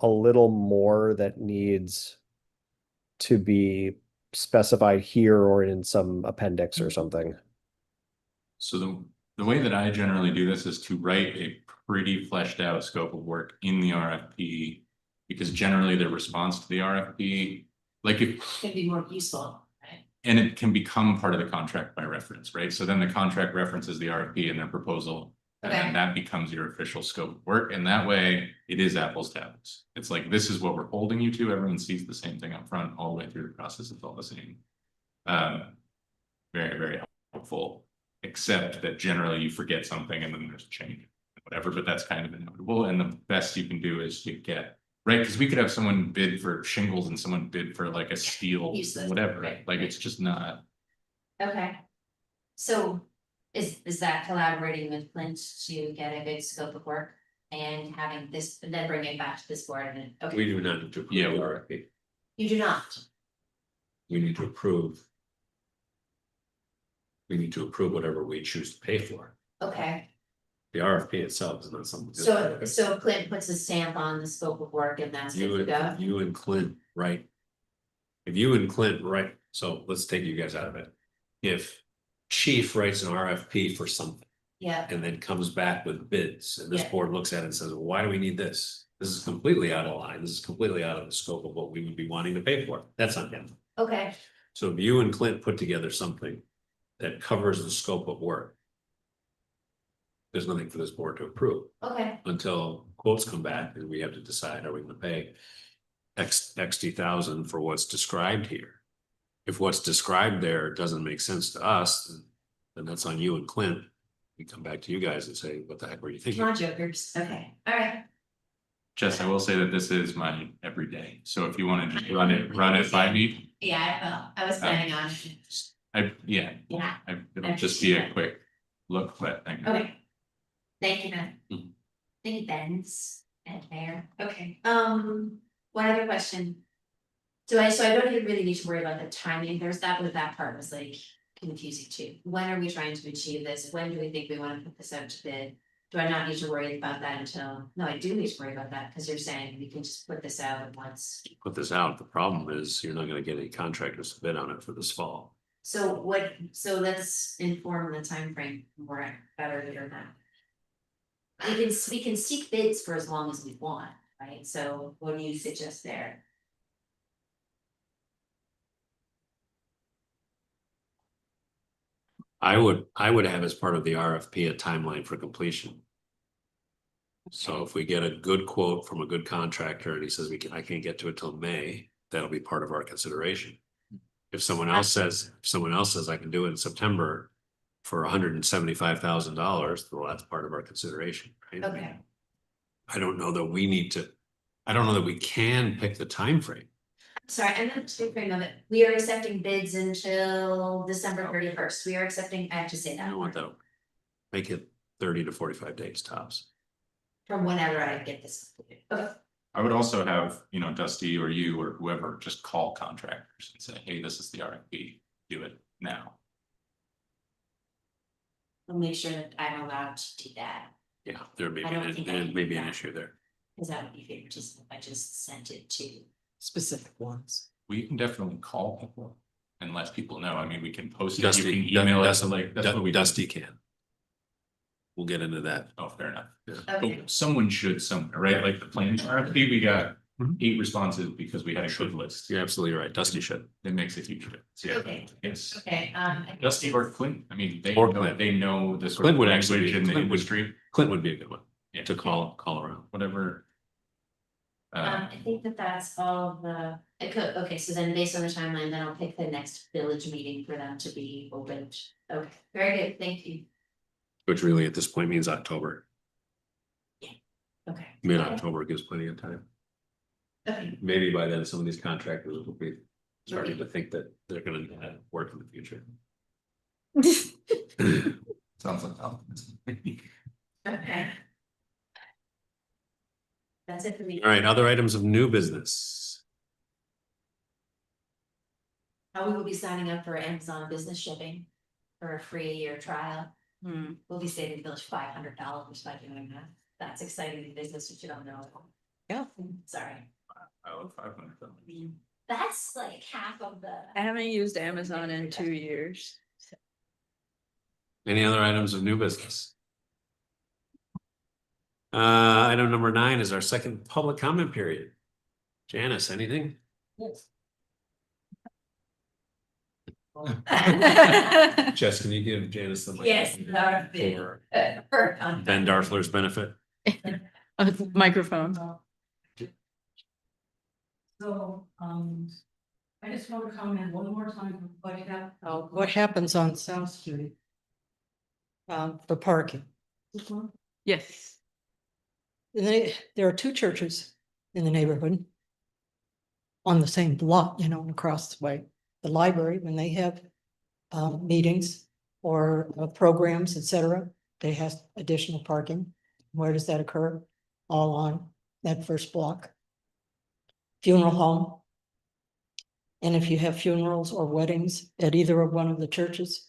a little more that needs to be specified here or in some appendix or something. So the way that I generally do this is to write a pretty fleshed out scope of work in the RFP, because generally the response to the RFP, like if, Could be more useful, right? and it can become part of the contract by reference, right? So then the contract references the RFP and their proposal, and Okay. then that becomes your official scope of work. And that way it is apples to apples. It's like, this is what we're holding you to. Everyone sees the same thing up front all the way through the process. It's all the same. Very, very helpful, except that generally you forget something and then there's a change, whatever, but that's kind of inevitable. And the best you can do is to get, right? Because we could have someone bid for shingles and someone bid for like a steel, Useless, whatever, right, like right. it's just not. Okay. So is that collaborating with Clint to get a good scope of work and having this, and then bring it back to this board and then, okay, We do not need to approve Yeah, the we- RFP. you do not, We need to approve. We need to approve whatever we choose to pay for. okay, The RFP itself is not something. so Clint puts a stamp on the scope of work and that's good to go? You and Clint, right? If you and Clint, right, so let's take you guys out of it. If Chief writes an RFP for something Yeah, and then comes back with bids, and this Yeah. board looks at it and says, well, why do we need this? This is completely out of line. This is completely out of the scope of what we would be wanting to pay for. That's on him. okay, So if you and Clint put together something that covers the scope of work, there's nothing for this board to approve okay, until quotes come back and we have to decide, are we gonna pay XT thousand for what's described here? If what's described there doesn't make sense to us, then that's on you and Clint. We come back to you guys and say, what the heck were you thinking? come on jokers, okay, all right. Jess, I will say that this is my everyday. So if you want to just run it by me, Yeah, I was planning on, yeah, yeah, it'll just be a quick look, but I can. okay. Thank you, Ben. Mhm. Thank you, Ben's and Mayor, okay, one other question. So I don't even really need to worry about the timing, there's that, but that part was like confusing too. When are we trying to achieve this? When do we think we wanna put this out to bid? Do I not need to worry about that until, no, I do need to worry about that, because you're saying we can just put this out at once. Put this out. The problem is you're not gonna get any contractors to bid on it for this fall. So let's inform the timeframe more better than that. We can seek bids for as long as we want, right? So what do you suggest there? I would have as part of the RFP a timeline for completion. So if we get a good quote from a good contractor and he says I can't get to it till May, that'll be part of our consideration. If someone else says I can do it in September for $175,000, well, that's part of our consideration, right? Okay, I don't know that we can pick the time frame. sorry, I'm not too frame of it. We are accepting bids until December 31st. We are accepting, I have to say I that. don't want that. Make it 30 to 45 days tops. From whenever I get this. Okay, I would also have, Dusty or you or whoever, just call contractors and say, hey, this is the RFP, do it now. I'll make sure that I'm allowed to do that, Yeah, there may I don't think I be, can maybe do an that. issue there. because that would be favoritism if I just sent it to. Specific ones. We can definitely call people and let people know. I mean, we can post it, Dusty, you can email us, Dusty, like, that's what we. Dusty can. We'll get into that. Oh, fair enough. Okay. But someone should somewhere, right? Like the planning RFP, we got 8 responses because we had a good list. You're absolutely right. Dusty should. It makes a huge difference. Yeah. Okay. Yes. Okay, Dusty or Clint, I mean, Or Clint. they know the sort Clint of would actually language be- in the Clint would- industry. Clint would be a good one Yeah. to call around. Whatever. I think that's all the, it could, okay, so then based on the timeline, then I'll pick the next village meeting for them to be opened. Okay, very good, thank you. Which really at this point means October. Okay. Mid-October gives plenty of time. Okay. Maybe by then, some of these contractors will be starting to think that they're gonna work in the future. Sounds like optimism. Okay. That's it for me. All right, other items of new business. We will be signing up for Amazon business shipping for a free year trial. We'll be saving the village $500 by doing that. That's exciting business if you don't know. Yeah. Sorry. I love 500. That's like half of the. I haven't used Amazon in 2 years. Any other items of new business? Item number 9 is our second public comment period. Janice, anything? Jess, can you give Janice the mic? Yes, For Ben Darfler's benefit. Microphone. So, I just want to comment one more time, what happens on South Street? The parking. Yes. There are 2 churches in the neighborhood. On the same block, across the way, the library, when they have meetings or programs, etc., they have additional parking. Where does that occur? All on that first block. Funeral home. And if you have funerals or weddings at either of one of the churches,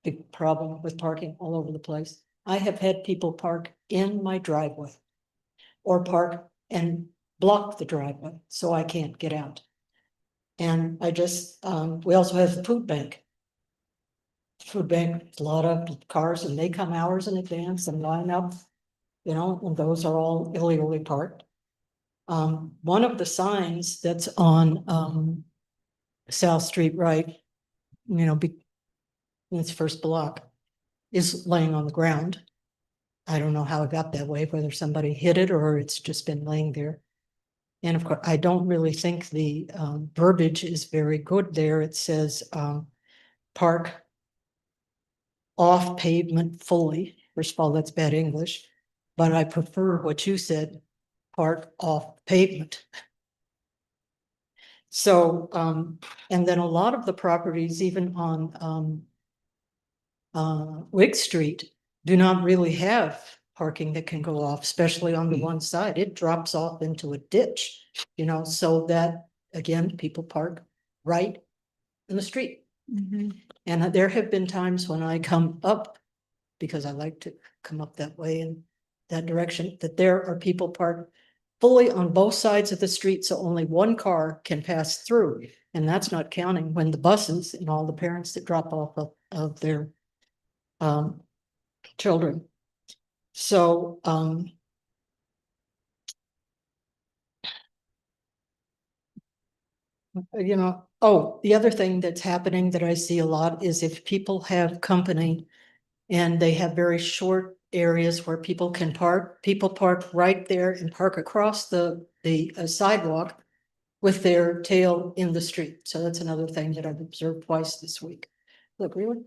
big problem with parking all over the place. I have had people park in my driveway or park and block the driveway so I can't get out. And I just, we also have the food bank. Food bank, a lot of cars and they come hours in advance and line up, and those are all illegally parked. One of the signs that's on South Street, right, in its first block is laying on the ground. I don't know how it got that way, whether somebody hit it or it's just been laying there. And of course, I don't really think the verbiage is very good there. It says park off pavement fully. First of all, that's bad English, but I prefer what you said, park off pavement. So, and then a lot of the properties, even on Wigg Street, do not really have parking that can go off, especially on the one side. It drops off into a ditch, so that, again, people park right in the street. And there have been times when I come up, because I like to come up that way in that direction, that there are people parked fully on both sides of the street, so only one car can pass through. And that's not counting when the buses and all the parents that drop off of their children. So, the other thing that's happening that I see a lot is if people have company and they have very short areas where people can park, people park right there and park across the sidewalk with their tail in the street. So that's another thing that I've observed twice this week. Look, really?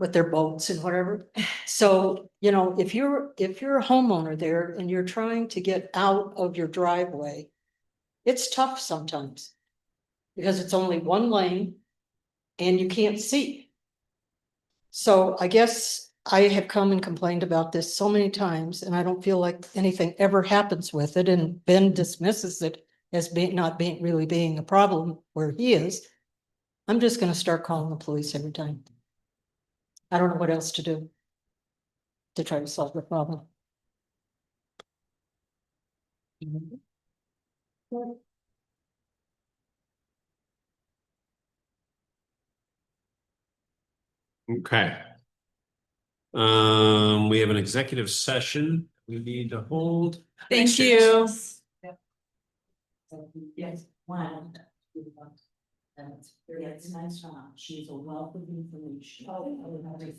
With their boats and whatever. So, if you're a homeowner there and you're trying to get out of your driveway, it's tough sometimes because it's only one lane and you can't see. So I guess I have come and complained about this so many times and I don't feel like anything ever happens with it. And Ben dismisses it as not being a problem where he is. I'm just going to start calling the police every time. I don't know what else to do to try to solve the problem. Okay. We have an executive session we need to hold. Thank you. Yes, one. That's very, it's nice, she's a wealth of information. Everything.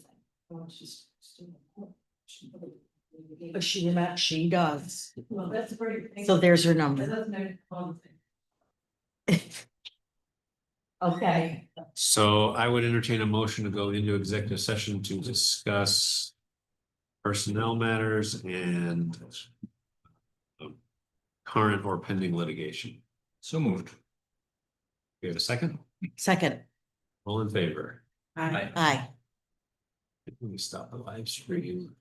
She does. Well, that's a great thing. So there's her number. That's no fun thing. Okay. So I would entertain a motion to go into executive session to discuss personnel matters and current or pending litigation. So moved. We have a second? Second, All in favor? Aye. aye. Let me stop the live stream.